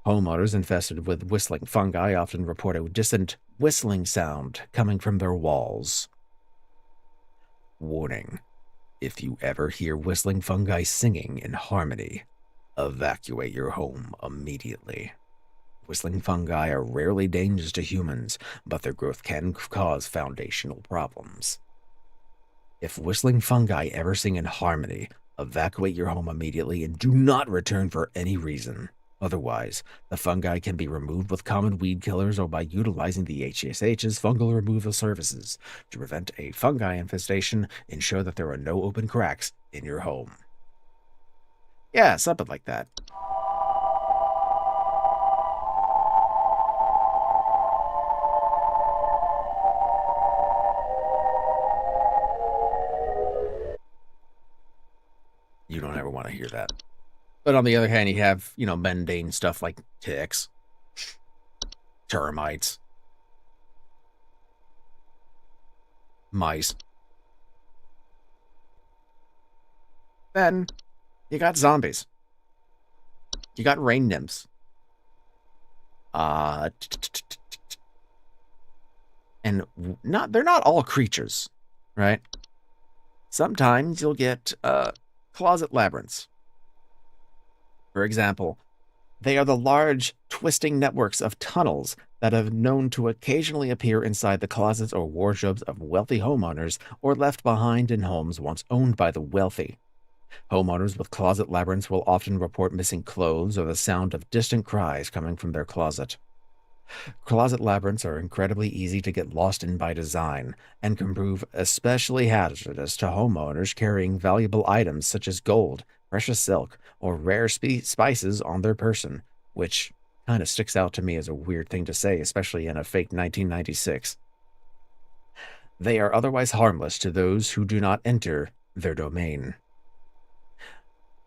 B: Homeowners infested with whistling fungi often report a distant whistling sound coming from their walls. Warning: if you ever hear whistling fungi singing in harmony, evacuate your home immediately. Whistling fungi are rarely dangerous to humans, but their growth can cause foundational problems. If whistling fungi ever sing in harmony, evacuate your home immediately and do not return for any reason. Otherwise, the fungi can be removed with common weed killers or by utilizing the HSH's fungal removal services. To prevent a fungi infestation, ensure that there are no open cracks in your home. Yeah, something like that. You don't ever want to hear that. But on the other hand, you have, mundane stuff like ticks, termites, mice. Then you got zombies. You got rain nymphs. And they're not all creatures, right? Sometimes you'll get closet labyrinths. For example, they are the large, twisting networks of tunnels that have known to occasionally appear inside the closets or wardrobes of wealthy homeowners or left behind in homes once owned by the wealthy. Homeowners with closet labyrinths will often report missing clothes or the sound of distant cries coming from their closet. Closet labyrinths are incredibly easy to get lost in by design and can prove especially hazardous to homeowners carrying valuable items such as gold, precious silk, or rare spices on their person, which kind of sticks out to me as a weird thing to say, especially in a fake 1996. They are otherwise harmless to those who do not enter their domain.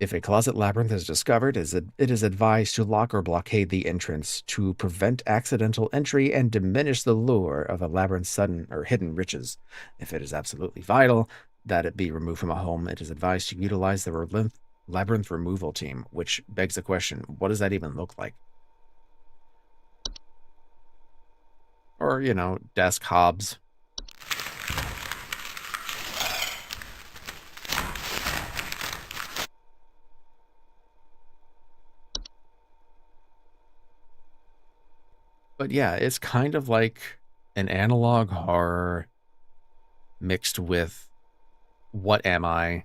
B: If a closet labyrinth is discovered, it is advised to lock or blockade the entrance to prevent accidental entry and diminish the lure of a labyrinth's sudden or hidden riches. If it is absolutely vital that it be removed from a home, it is advised to utilize the labyrinth removal team, which begs the question, what does that even look like? Or, desk hobs. But yeah, it's kind of like an analog horror mixed with What Am I?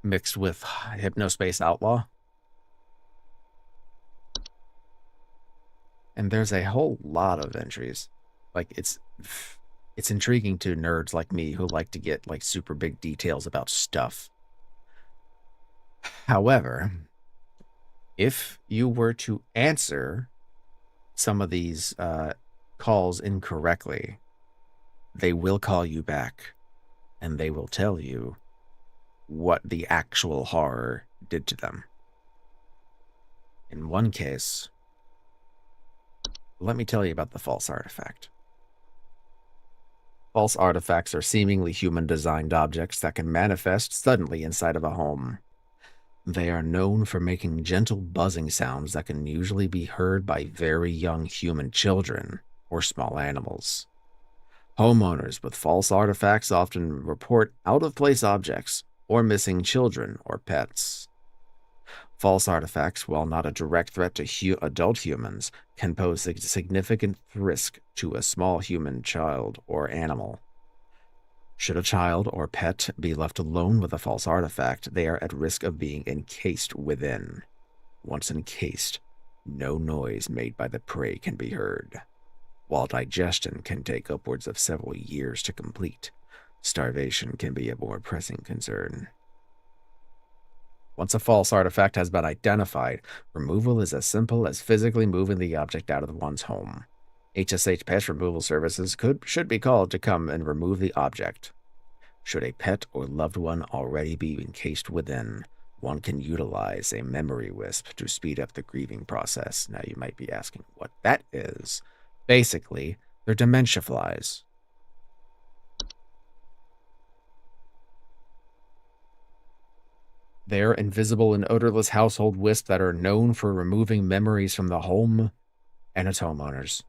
B: Mixed with Hypnospace Outlaw. And there's a whole lot of entries. Like, it's intriguing to nerds like me who like to get like super big details about stuff. However, if you were to answer some of these calls incorrectly, they will call you back and they will tell you what the actual horror did to them. In one case, let me tell you about the false artifact. False artifacts are seemingly human-designed objects that can manifest suddenly inside of a home. They are known for making gentle buzzing sounds that can usually be heard by very young human children or small animals. Homeowners with false artifacts often report out-of-place objects or missing children or pets. False artifacts, while not a direct threat to adult humans, can pose a significant risk to a small human child or animal. Should a child or pet be left alone with a false artifact, they are at risk of being encased within. Once encased, no noise made by the prey can be heard. While digestion can take upwards of several years to complete, starvation can be a more pressing concern. Once a false artifact has been identified, removal is as simple as physically moving the object out of one's home. HSH pest removal services should be called to come and remove the object. Should a pet or loved one already be encased within, one can utilize a memory wisp to speed up the grieving process. Now you might be asking what that is. Basically, they're dementia flies. They're invisible and odorless household wisps that are known for removing memories from the home and its homeowners.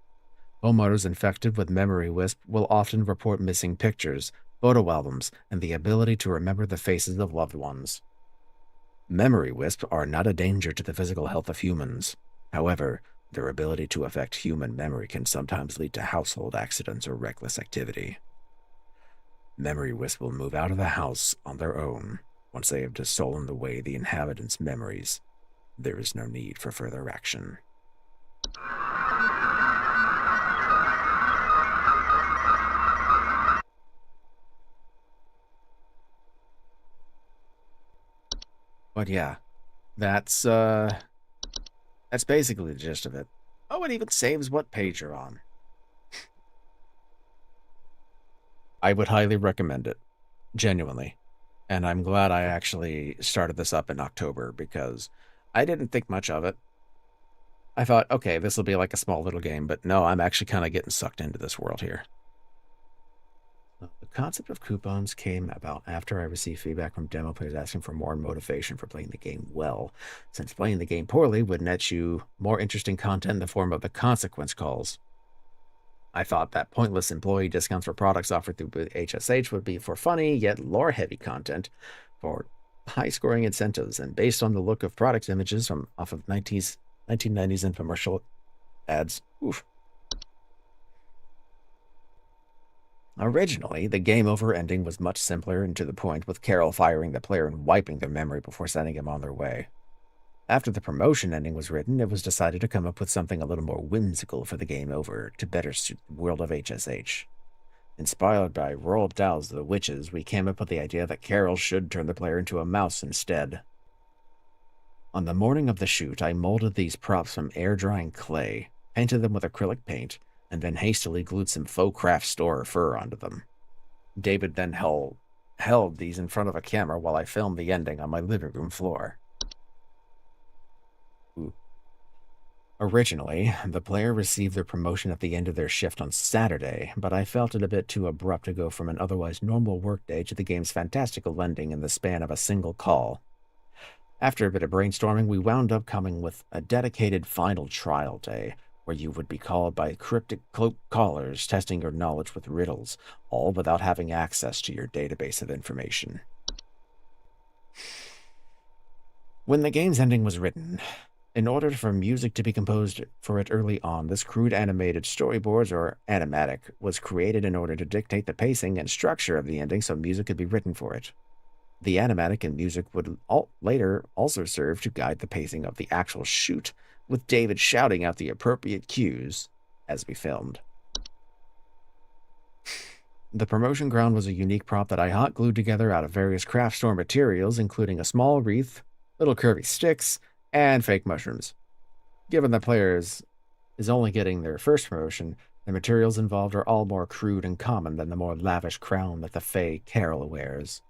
B: Homeowners infected with memory wisp will often report missing pictures, photo albums, and the ability to remember the faces of loved ones. Memory wisps are not a danger to the physical health of humans. However, their ability to affect human memory can sometimes lead to household accidents or reckless activity. Memory wisps will move out of the house on their own once they have stolen away the inhabitants' memories. There is no need for further action. But yeah, that's basically the gist of it. Oh, it even saves what page you're on. I would highly recommend it, genuinely. And I'm glad I actually started this up in October because I didn't think much of it. I thought, okay, this will be like a small little game, but no, I'm actually kind of getting sucked into this world here. The concept of coupons came about after I received feedback from demo players asking for more motivation for playing the game well, since playing the game poorly would net you more interesting content in the form of the consequence calls. I thought that pointless employee discounts for products offered through HSH would be for funny, yet lore-heavy content. For high-scoring incentives, and based on the look of product images from off of 1990s infomercial ads. Oof. Originally, the game over ending was much simpler and to the point, with Carol firing the player and wiping their memory before sending him on their way. After the promotion ending was written, it was decided to come up with something a little more whimsical for the game over to better suit the world of HSH. Inspired by Roald Dahl's The Witches, we came up with the idea that Carol should turn the player into a mouse instead. On the morning of the shoot, I molded these props from air-drying clay, painted them with acrylic paint, and then hastily glued some faux craft store fur onto them. David then held these in front of a camera while I filmed the ending on my living room floor. Ooh. Originally, the player received their promotion at the end of their shift on Saturday, but I felt it a bit too abrupt to go from an otherwise normal workday to the game's fantastical ending in the span of a single call. After a bit of brainstorming, we wound up coming with a dedicated final trial day, where you would be called by cryptic cloaked callers testing your knowledge with riddles, all without having access to your database of information. When the game's ending was written, in order for music to be composed for it early on, this crude animated storyboards, or animatic, was created in order to dictate the pacing and structure of the ending so music could be written for it. The animatic and music would later also serve to guide the pacing of the actual shoot, with David shouting out the appropriate cues as we filmed. The promotion ground was a unique prop that I hot glued together out of various craft store materials, including a small wreath, little curvy sticks, and fake mushrooms. Given the players is only getting their first promotion, the materials involved are all more crude and common than the more lavish crown that the Fae Carol wears.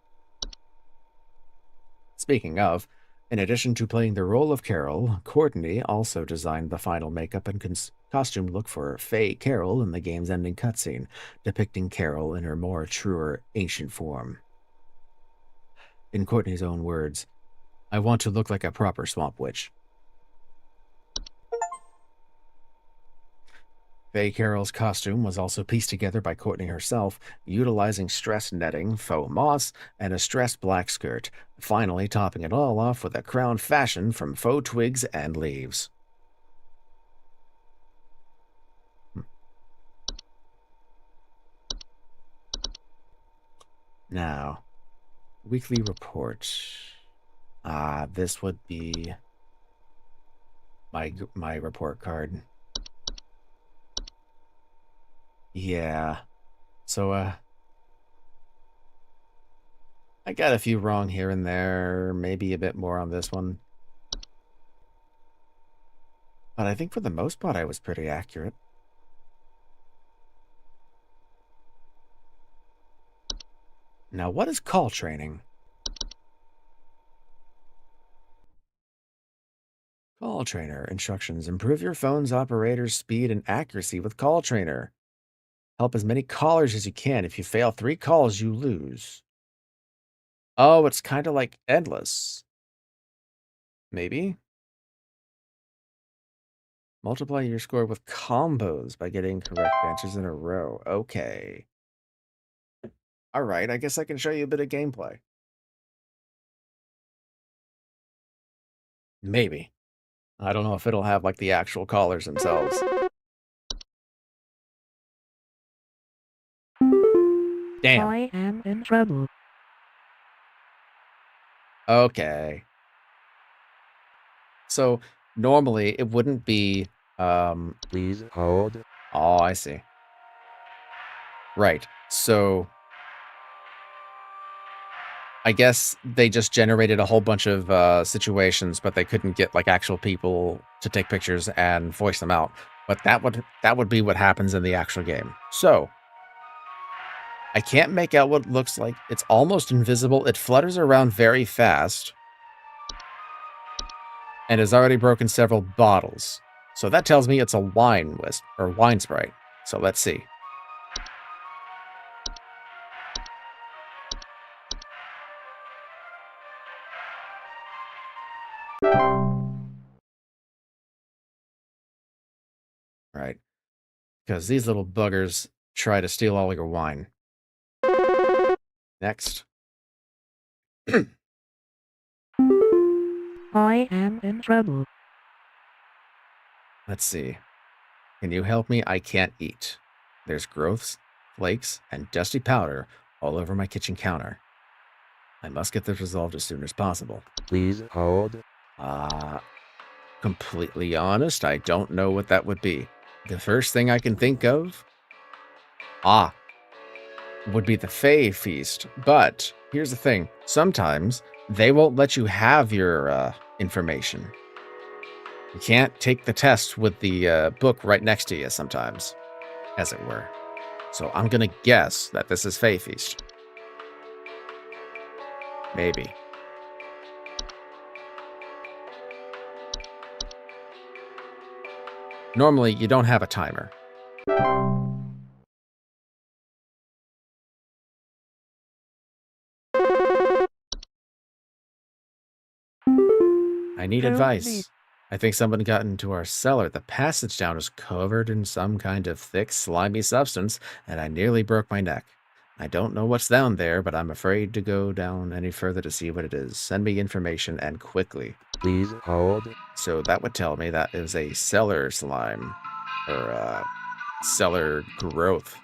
B: Speaking of, in addition to playing the role of Carol, Courtney also designed the final makeup and costume look for Fae Carol in the game's ending cutscene, depicting Carol in her more truer, ancient form. In Courtney's own words, "I want to look like a proper swamp witch." Faye Carroll's costume was also pieced together by Courtney herself, utilizing stress netting, faux moss, and a stressed black skirt, finally topping it all off with a crown fashioned from faux twigs and leaves. Now, weekly report. This would be my report card. Yeah. So, I got a few wrong here and there, maybe a bit more on this one. But I think for the most part I was pretty accurate. Now, what is call training? Call trainer instructions. Improve your phone's operator's speed and accuracy with call trainer. Help as many callers as you can. If you fail 3 calls, you lose. Oh, it's kind of like endless. Maybe? Multiply your score with combos by getting correct answers in a row. Okay. Alright, I guess I can show you a bit of gameplay. Maybe. I don't know if it'll have, like, the actual callers themselves. Damn.
G: I am in trouble.
B: Okay. So, normally, it wouldn't be,
C: Please hold.
B: Oh, I see. Right. So, I guess they just generated a whole bunch of situations, but they couldn't get, like, actual people to take pictures and voice them out. But that would be what happens in the actual game. So, I can't make out what it looks like. It's almost invisible. It flutters around very fast. And has already broken several bottles. So that tells me it's a wine wisp, or wine sprite. So let's see. Right. Because these little buggers try to steal all your wine. Next.
C: I am in trouble.
B: Let's see. Can you help me? I can't eat. There's growths, flakes, and dusty powder all over my kitchen counter. I must get this resolved as soon as possible.
C: Please hold.
B: Completely honest, I don't know what that would be. The first thing I can think of, would be the Fae Feast. But here's the thing. Sometimes they won't let you have your information. You can't take the test with the book right next to you sometimes, as it were. So I'm going to guess that this is Fae Feast. Maybe. Normally, you don't have a timer. I need
C: Help
B: advice.
C: me.
B: I think someone got into our cellar. The passage down is covered in some kind of thick, slimy substance, and I nearly broke my neck. I don't know what's down there, but I'm afraid to go down any further to see what it is. Send me information, and quickly.
C: Please hold.
B: So that would tell me that is a cellar slime, or cellar growth.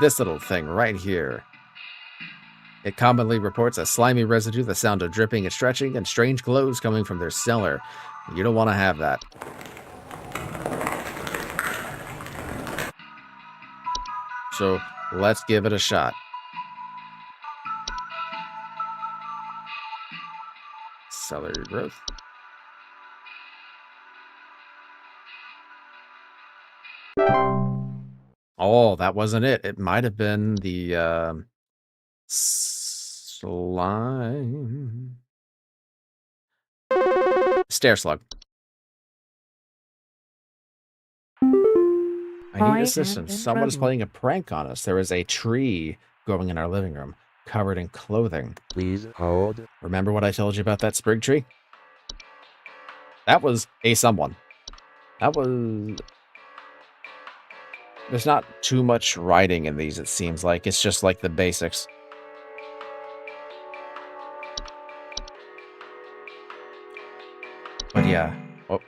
B: This little thing right here. It commonly reports a slimy residue, the sound of dripping and stretching, and strange glows coming from their cellar. You don't want to have that. So let's give it a shot. Cellar growth. Oh, that wasn't it. It might have been the slime. Stair slug. I
C: I
B: need
C: am
B: assistance.
C: in
B: Someone is
C: trouble.
B: playing a prank on us. There is a tree growing in our living room, covered in clothing.
C: Please hold.
B: Remember what I told you about that sprig tree? That was a someone. That was... There's not too much writing in these, it seems like. It's just like the basics. But yeah. Oh.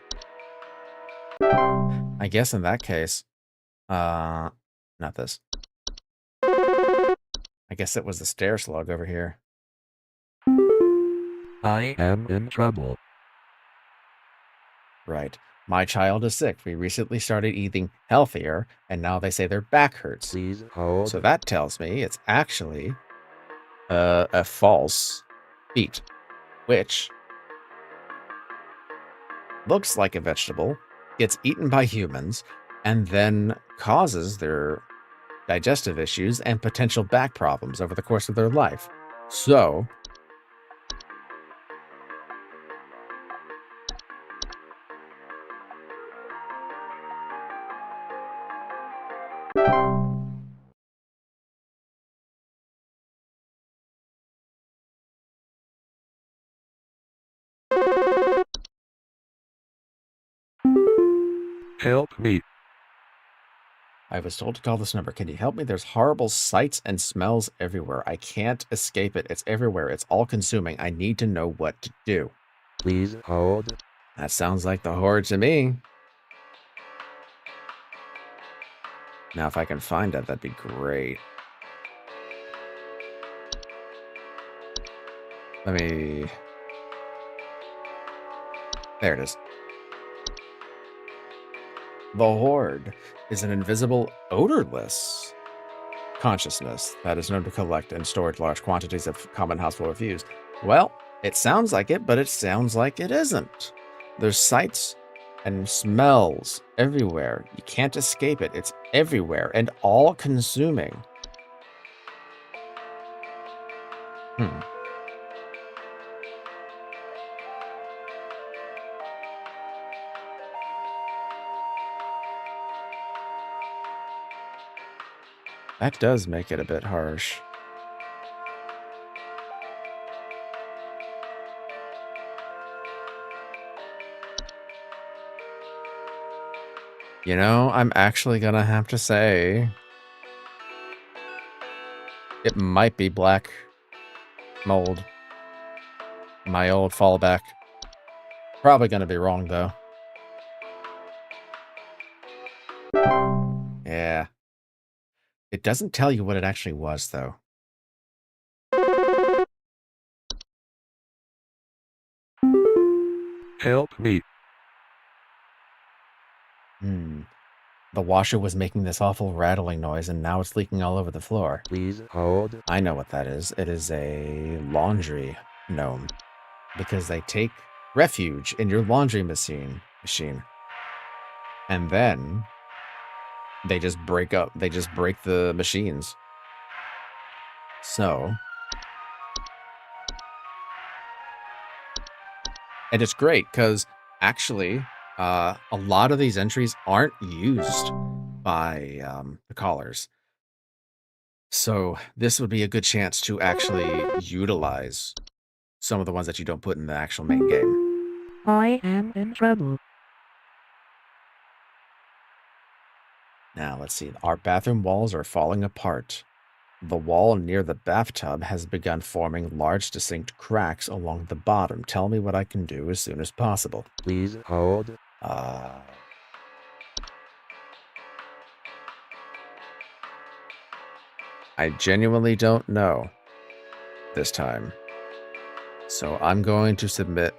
B: I guess in that case... not this. I guess it was the stair slug over here.
C: I am in trouble.
B: Right. My child is sick. We recently started eating healthier, and now they say their back hurts.
C: Please hold.
B: So that tells me it's actually a false beet, which looks like a vegetable, gets eaten by humans, and then causes their digestive issues and potential back problems over the course of their life. So,
C: Help me.
B: I was told to call this number. Can you help me? There's horrible sights and smells everywhere. I can't escape it. It's everywhere. It's all consuming. I need to know what to do.
C: Please hold.
B: That sounds like the horde to me. Now, if I can find it, that'd be great. Let me... There it is. The Horde is an invisible, odorless consciousness that is known to collect and store large quantities of common household refuse. Well, it sounds like it, but it sounds like it isn't. There's sights and smells everywhere. You can't escape it. It's everywhere and all-consuming. That does make it a bit harsh. You know, I'm actually gonna have to say it might be black mold. My old fallback. Probably going to be wrong, though. Yeah. It doesn't tell you what it actually was, though.
C: Help me.
B: The washer was making this awful rattling noise, and now it's leaking all over the floor.
C: Please hold.
B: I know what that is. It is a laundry gnome. Because they take refuge in your laundry machine. And then they just break the machines. So, and it's great because actually a lot of these entries aren't used by the callers. So this would be a good chance to actually utilize some of the ones that you don't put in the actual main game.
C: I am in trouble.
B: Now, let's see. Our bathroom walls are falling apart. The wall near the bathtub has begun forming large, distinct cracks along the bottom. Tell me what I can do as soon as possible.
C: Please hold.
B: I genuinely don't know this time. So I'm going to submit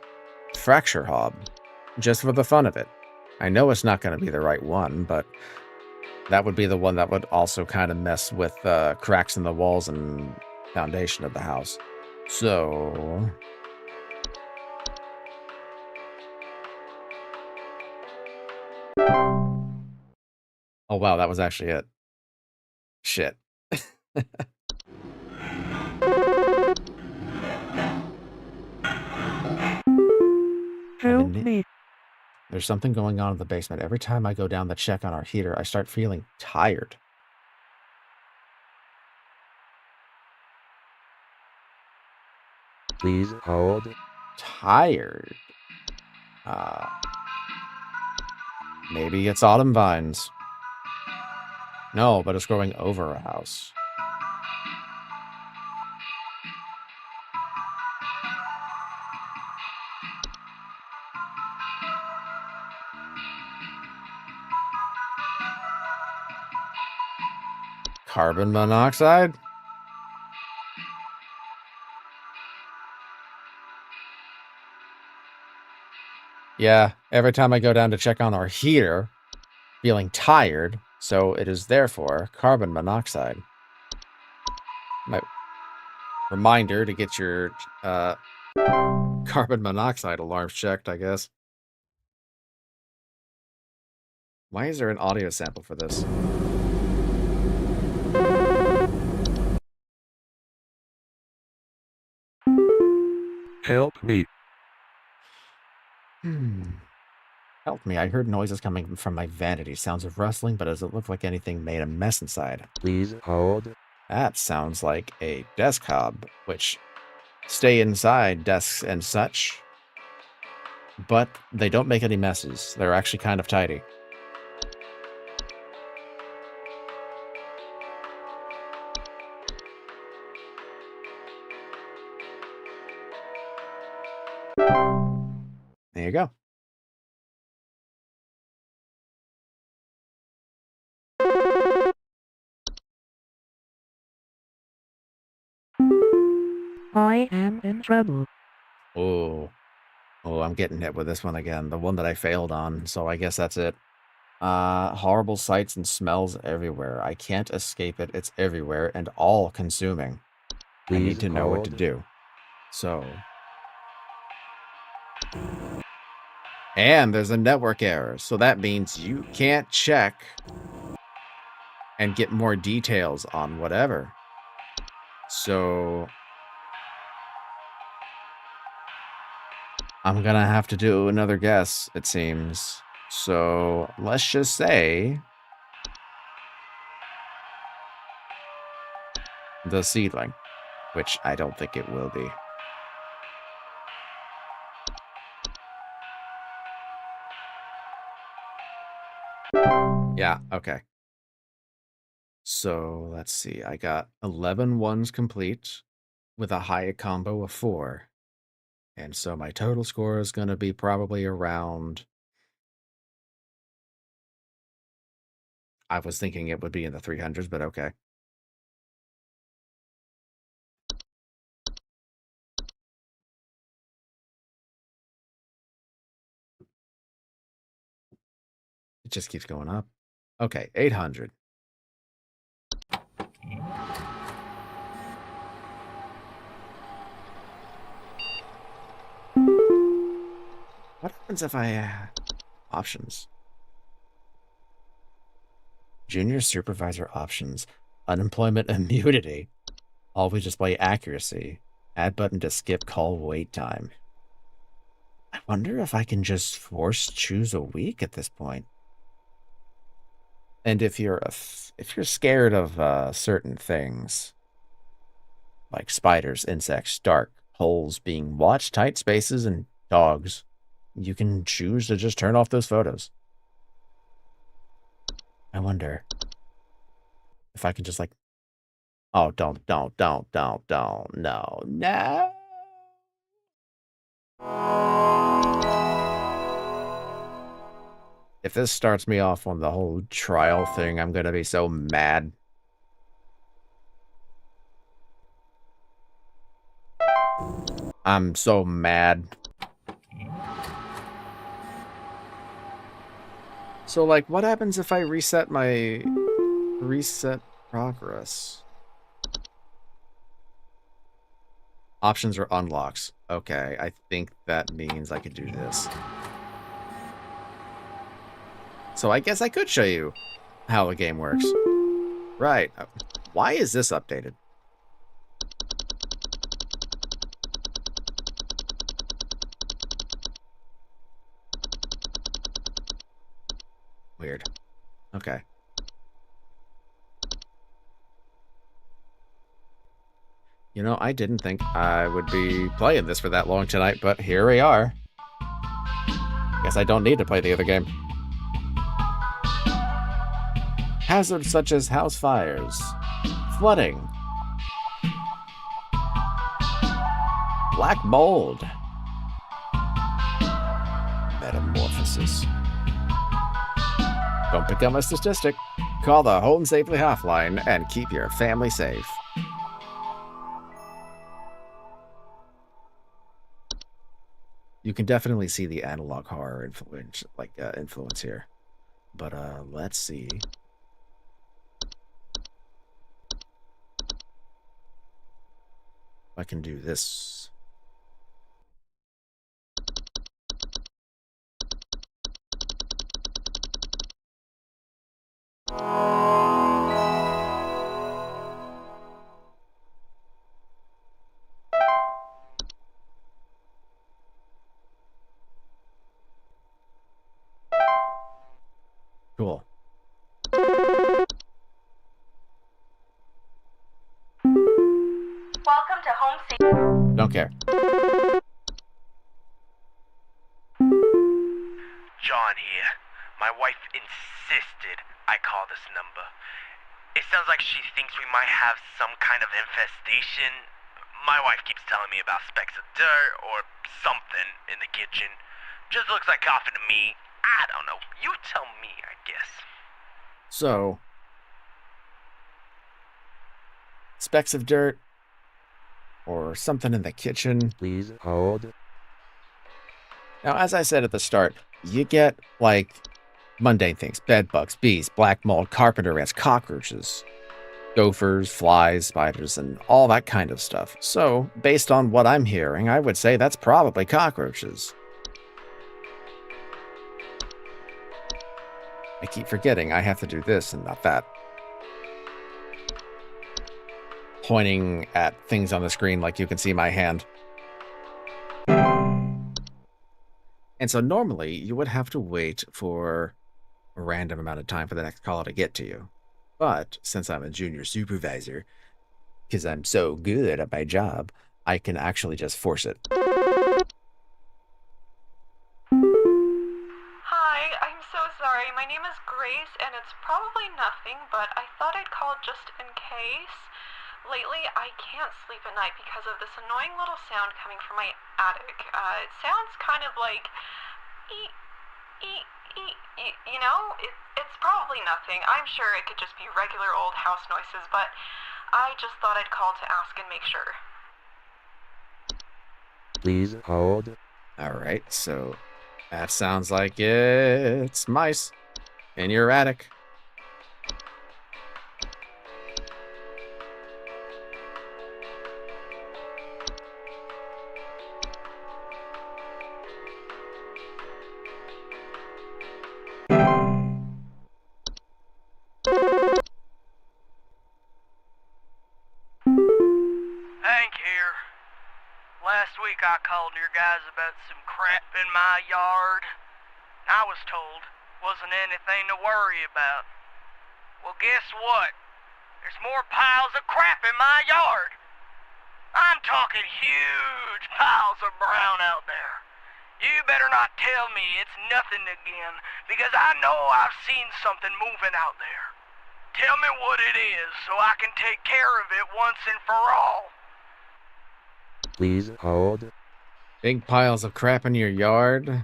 B: Fracture Hob, just for the fun of it. I know it's not going to be the right one, but that would be the one that would also kind of mess with cracks in the walls and foundation of the house. So... oh wow, that was actually it. Shit.
C: Help me.
B: There's something going on in the basement. Every time I go down to check on our heater, I start feeling tired.
C: Please hold.
B: Tired? Maybe it's autumn vines. No, but it's growing over a house. Carbon monoxide? Yeah, every time I go down to check on our heater, feeling tired, so it is therefore carbon monoxide. My reminder to get your carbon monoxide alarms checked, I guess. Why is there an audio sample for this?
C: Help me.
B: Help me, I heard noises coming from my vanity. Sounds of rustling, but doesn't look like anything made a mess inside.
C: Please hold.
B: That sounds like a desk hob, which stay inside desks and such. But they don't make any messes. They're actually kind of tidy. There you go.
C: I am in trouble.
B: Oh, I'm getting hit with this one again. The one that I failed on, so I guess that's it. Horrible sights and smells everywhere. I can't escape it. It's everywhere and all consuming. I need to know what to do. So. And there's a network error, so that means you can't check and get more details on whatever. So I'm gonna have to do another guess, it seems. So let's just say the seedling, which I don't think it will be. Yeah, okay. So let's see. I got 11 ones complete with a high combo of 4. And so my total score is going to be probably around. I was thinking it would be in the 300s, but okay. It just keeps going up. Okay, 800. What happens if I options? Junior supervisor options. Unemployment immunity. Always display accuracy. Add button to skip call wait time. I wonder if I can just force choose a week at this point. And if you're scared of certain things, like spiders, insects, dark, holes, being watched, tight spaces, and dogs, you can choose to just turn off those photos. I wonder if I can just like, oh, don't, no. If this starts me off on the whole trial thing, I'm gonna be so mad. I'm so mad. So, like, what happens if I reset progress? Options or unlocks. Okay, I think that means I could do this. So I guess I could show you how the game works. Right. Why is this updated? Weird. Okay. You know, I didn't think I would be playing this for that long tonight, but here we are. Guess I don't need to play the other game. Hazards such as house fires, flooding, black mold, metamorphosis. Don't become a statistic. Call the Home Safely Hotline and keep your family safe. You can definitely see the analog horror influence here. But let's see. I can do this. Cool.
D: Welcome to Home Safety.
B: Don't care.
G: John here. My wife insisted I call this number. It sounds like she thinks we might have some kind of infestation. My wife keeps telling me about specks of dirt or something in the kitchen. Just looks like coffee to me. I don't know. You tell me, I guess.
B: So, specks of dirt or something in the kitchen.
C: Please hold.
B: Now, as I said at the start, you get, like, mundane things. Bed bugs, bees, black mold, carpenter ants, cockroaches, gophers, flies, spiders, and all that kind of stuff. So, based on what I'm hearing, I would say that's probably cockroaches. I keep forgetting I have to do this and not that. Pointing at things on the screen like you can see my hand. And so normally you would have to wait for a random amount of time for the next caller to get to you. But since I'm a junior supervisor, because I'm so good at my job, I can actually just force it.
H: Hi, I'm so sorry. My name is Grace, and it's probably nothing, but I thought I'd call just in case. lately I can't sleep at night because of this annoying little sound coming from my attic. It sounds kind of like ee, ee, ee, ee, you know? It's probably nothing. I'm sure it could just be regular old house noises, but I just thought I'd call to ask and make sure.
C: Please hold.
B: All right, so that sounds like it's mice in your attic.
G: Hank here. Last week I called your guys about some crap in my yard. I was told wasn't anything to worry about. Well, guess what? There's more piles of crap in my yard. I'm talking huge piles of brown out there. You better not tell me it's nothing again, because I know I've seen something moving out there. Tell me what it is so I can take care of it once and for all.
C: Please hold.
B: Big piles of crap in your yard?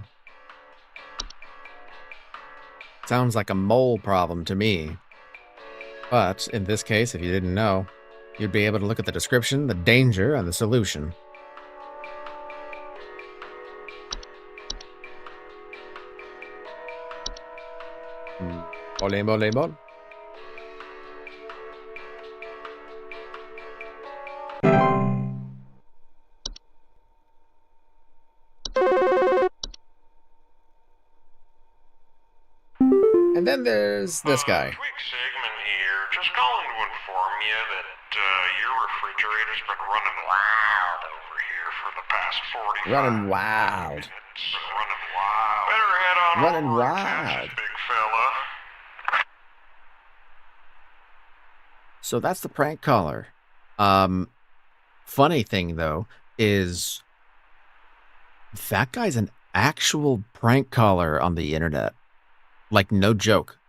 B: Sounds like a mole problem to me. But in this case, if you didn't know, you'd be able to look at the description, the danger, and the solution. Mole, mole, mole. And then there's this guy.
I: Quick segment here. Just calling to inform you that your refrigerator's been running wild over here for the past 45
B: Running wild.
I: minutes. Running wild. Better head on
B: Running
I: over and
B: wild.
I: catch it, big fella.
B: So that's the prank caller. Funny thing though is that guy's an actual prank caller on the internet. Like, no joke.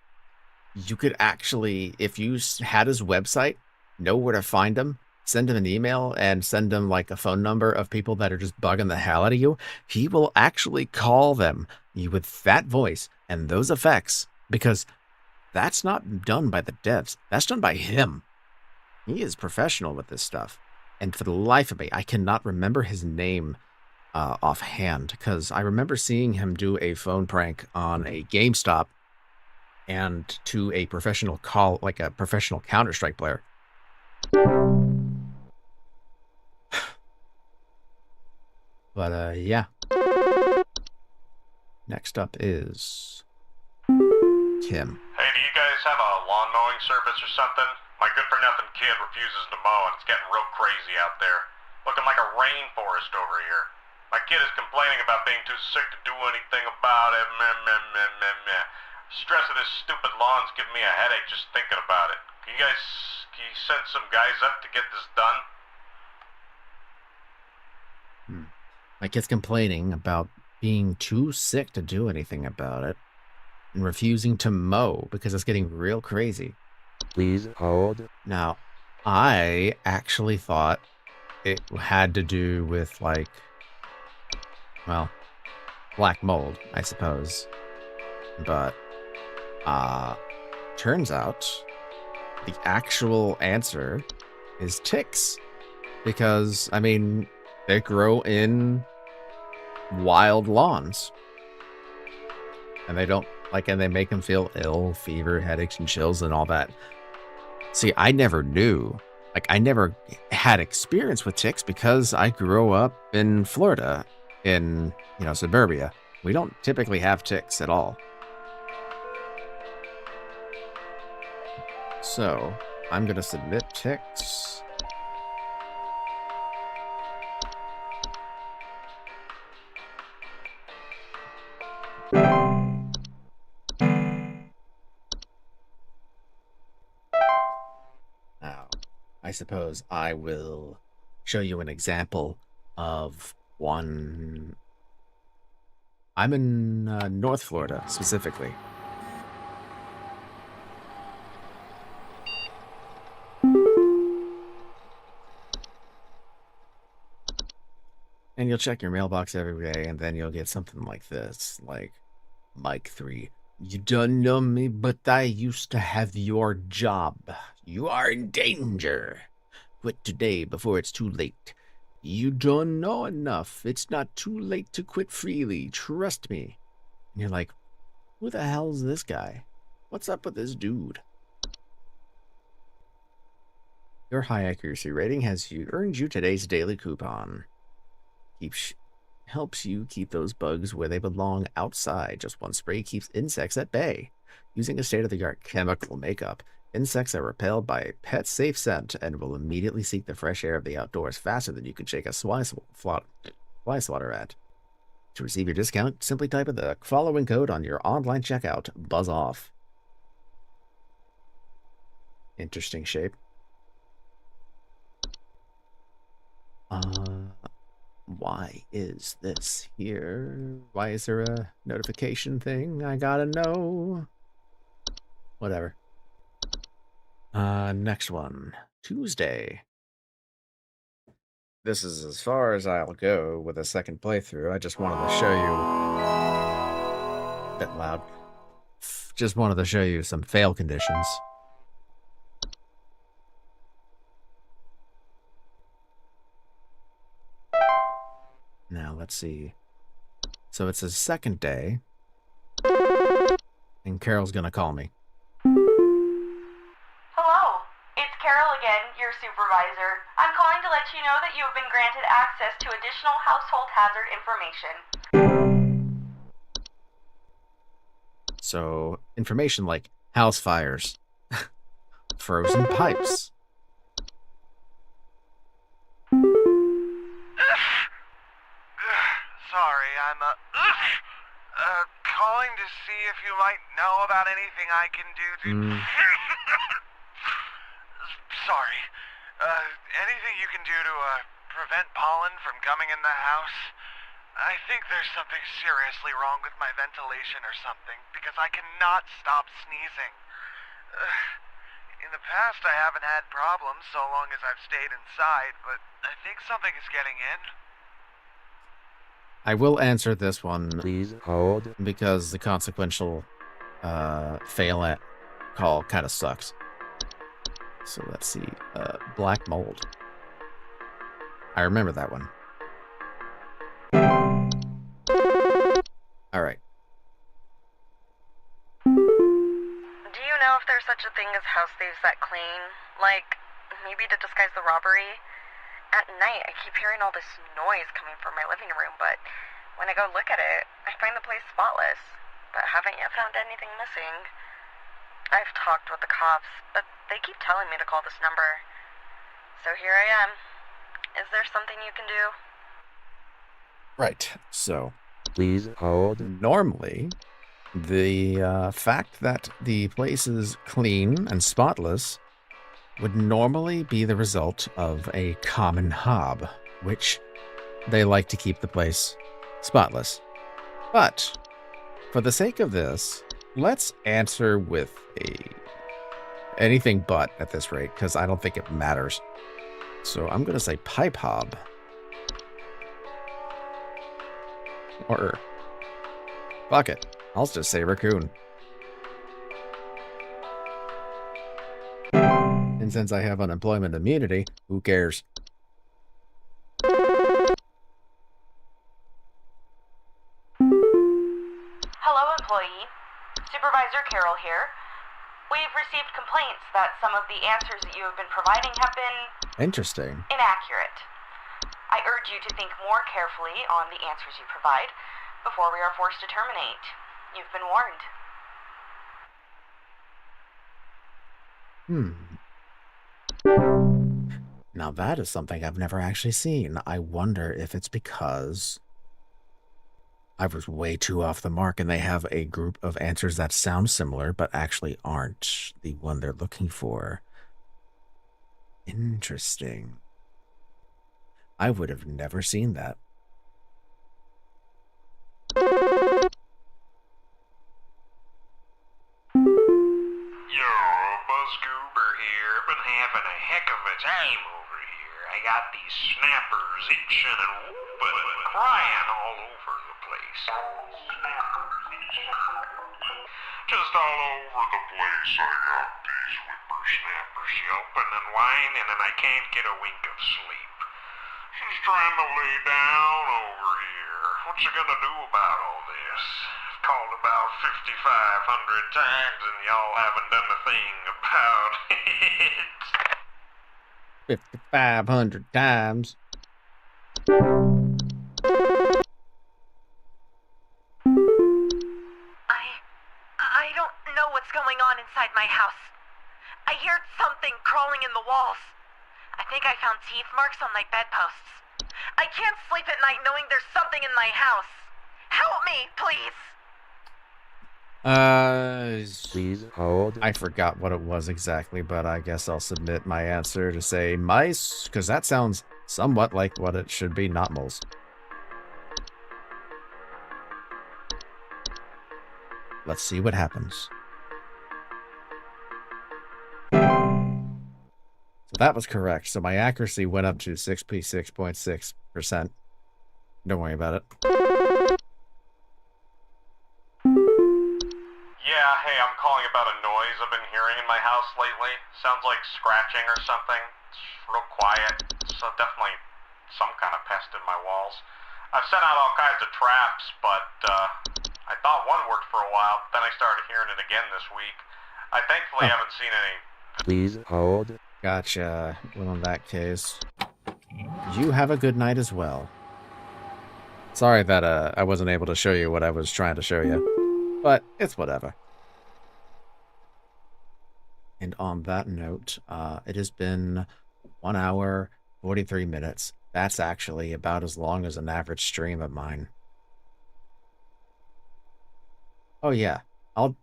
B: You could actually, if you had his website, know where to find him, send him an email, and send him like a phone number of people that are just bugging the hell out of you. He will actually call them with that voice and those effects, because that's not done by the devs. That's done by him. He is professional with this stuff. And for the life of me, I cannot remember his name offhand, because I remember seeing him do a phone prank on a GameStop and to a professional call, like a professional Counter-Strike player. But yeah. Next up is Kim.
I: Hey, do you guys have a lawn mowing service or something? My good-for-nothing kid refuses to mow, and it's getting real crazy out there. Looking like a rainforest over here. My kid is complaining about being too sick to do anything about it. Meh, meh, meh, meh, meh. Stress of this stupid lawn's giving me a headache just thinking about it. Can you send some guys up to get this done?
B: My kid's complaining about being too sick to do anything about it and refusing to mow because it's getting real crazy.
C: Please hold.
B: Now, I actually thought it had to do with, like, well, black mold, I suppose. But, turns out the actual answer is ticks. Because, I mean, they grow in wild lawns. And they don't, like, and they make them feel ill, fever, headaches, and chills and all that. See, I never knew. Like, I never had experience with ticks because I grew up in Florida, in, you know, suburbia. We don't typically have ticks at all. So, I'm going to submit ticks. Now, I suppose I will show you an example of one. I'm in North Florida, specifically. And you'll check your mailbox every day, and then you'll get something like this, like Mike 3. You don't know me, but I used to have your job. You are in danger. Quit today before it's too late. You don't know enough. It's not too late to quit freely. Trust me. And you're like, who the hell's this guy? What's up with this dude? Your high accuracy rating has earned you today's daily coupon. Helps you keep those bugs where they belong outside. Just one spray keeps insects at bay. Using a state-of-the-art chemical makeup, insects are repelled by a pet-safe scent and will immediately seek the fresh air of the outdoors faster than you can shake a fly swatter at. To receive your discount, simply type in the following code on your online checkout, Buzz Off. Interesting shape. Why is this here? Why is there a notification thing? I gotta know. Whatever. Next one. Tuesday. This is as far as I'll go with a second playthrough. I just wanted to show you... A bit loud. Just wanted to show you some fail conditions. Now, let's see. So it's his second day. And Carol's gonna call me.
D: Hello, it's Carol again, your supervisor. I'm calling to let you know that you have been granted access to additional household hazard information.
B: So, information like house fires, frozen pipes.
G: Sorry, I'm calling to see if you might know about anything I can do to... Sorry. Anything you can do to prevent pollen from coming in the house? I think there's something seriously wrong with my ventilation or something, because I cannot stop sneezing. In the past, I haven't had problems so long as I've stayed inside, but I think something is getting in.
B: I will answer this one.
C: Please hold.
B: Because the consequential fail call kind of sucks. So let's see. Black mold. I remember that one. Alright.
D: Do you know if there's such a thing as house thieves that clean? Like, maybe to disguise the robbery? At night, I keep hearing all this noise coming from my living room, but when I go look at it, I find the place spotless, but haven't yet found anything missing. I've talked with the cops, but they keep telling me to call this number. So here I am. Is there something you can do?
B: Right. So,
C: Please hold.
B: normally, the fact that the place is clean and spotless would normally be the result of a common hob, which they like to keep the place spotless. But, for the sake of this, let's answer with anything but at this rate, because I don't think it matters. So I'm going to say pipe hob. Or, fuck it, I'll just say raccoon. And since I have unemployment immunity, who cares?
D: Hello, employee. Supervisor Carol here. We've received complaints that some of the answers that you have been providing have been
B: Interesting.
D: inaccurate. I urge you to think more carefully on the answers you provide before we are forced to terminate. You've been warned.
B: Now that is something I've never actually seen. I wonder if it's because I was way too off the mark and they have a group of answers that sound similar but actually aren't the one they're looking for. Interesting. I would have never seen that.
I: Yo, Buzzgoober here. Been having a heck of a time over here. I got these snappers itching and but crying all over the place. Just all over the place I got these whippersnappers yelping and whining, and I can't get a wink of sleep. She's trying to lay down over here. What's she gonna do about all this? I've called about 5,500 times and y'all haven't done a thing about it.
B: 5,500 times.
D: I don't know what's going on inside my house. I hear something crawling in the walls. I think I found teeth marks on my bedposts. I can't sleep at night knowing there's something in my house. Help me, please.
C: Please hold.
B: I forgot what it was exactly, but I guess I'll submit my answer to say mice, because that sounds somewhat like what it should be, not moles. Let's see what happens. So that was correct. So my accuracy went up to 6.6%. Don't worry about it.
I: Yeah, hey, I'm calling about a noise I've been hearing in my house lately. Sounds like scratching or something. It's real quiet. So definitely some kind of pest in my walls. I've sent out all kinds of traps, but I thought one worked for a while. Then I started hearing it again this week. I thankfully haven't seen any.
C: Please hold.
B: Gotcha. Well, in that case, you have a good night as well. Sorry that I wasn't able to show you what I was trying to show you, but it's whatever. And on that note, it has been 1 hour, 43 minutes. That's actually about as long as an average stream of mine. Oh, yeah. Oh.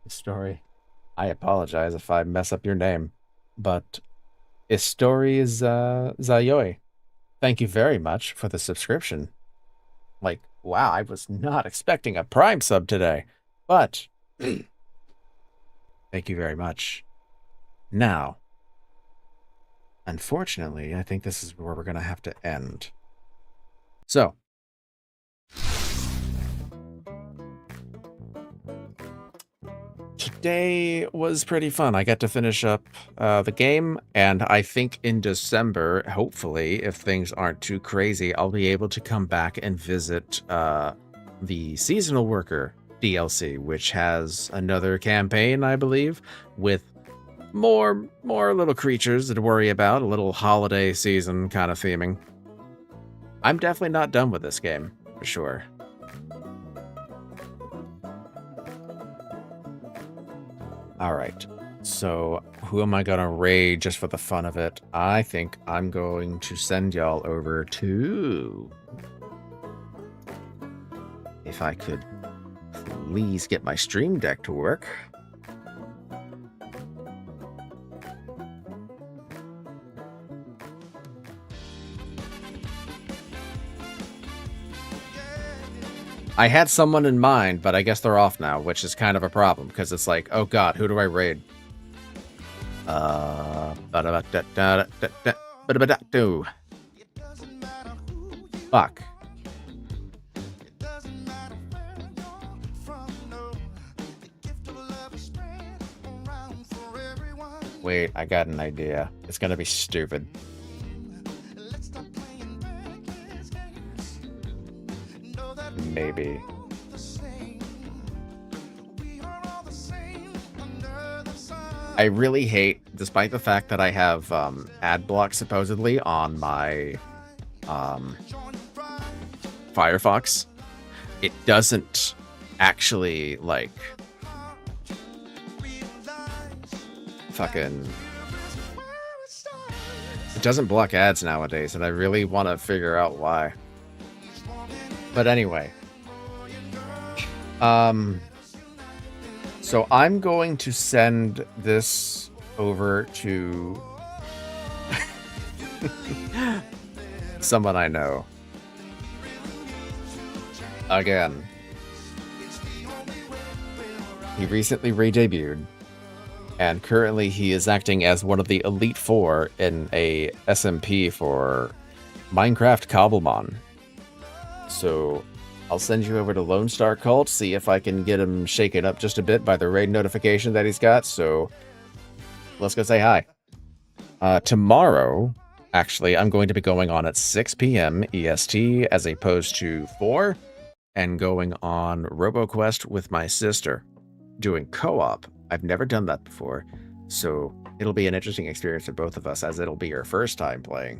B: Story. I apologize if I mess up your name, but Story is Zayoi. Thank you very much for the subscription. Like, wow, I was not expecting a Prime sub today, but thank you very much. Now, unfortunately, I think this is where we're going to have to end. So, today was pretty fun. I got to finish up the game, and I think in December, hopefully, if things aren't too crazy, I'll be able to come back and visit the Seasonal Worker DLC, which has another campaign, I believe, with more little creatures to worry about, a little holiday season kind of theming. I'm definitely not done with this game, for sure. Alright, so who am I gonna raid just for the fun of it? I think I'm going to send y'all over to... If I could please get my stream deck to work. I had someone in mind, but I guess they're off now, which is kind of a problem, because it's like, oh god, who do I raid? Fuck. Wait, I got an idea. It's gonna be stupid. Maybe. I really hate, despite the fact that I have ad block supposedly on my Firefox, it doesn't actually like fucking... It doesn't block ads nowadays, and I really want to figure out why. But anyway, so I'm going to send this over to someone I know. Again, he recently re-debuted. And currently he is acting as one of the Elite Four in a SMP for Minecraft Cobblemon. So I'll send you over to Lone Star Cult, see if I can get him shaken up just a bit by the raid notification that he's got. So let's go say hi. Tomorrow, actually, I'm going to be going on at 6 p.m. EST as opposed to 4, and going on RoboQuest with my sister, doing co-op. I've never done that before, so it'll be an interesting experience for both of us, as it'll be our first time playing.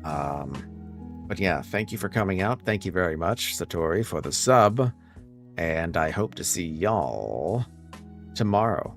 B: But yeah, thank you for coming out. Thank you very much, Satori, for the sub, and I hope to see y'all tomorrow.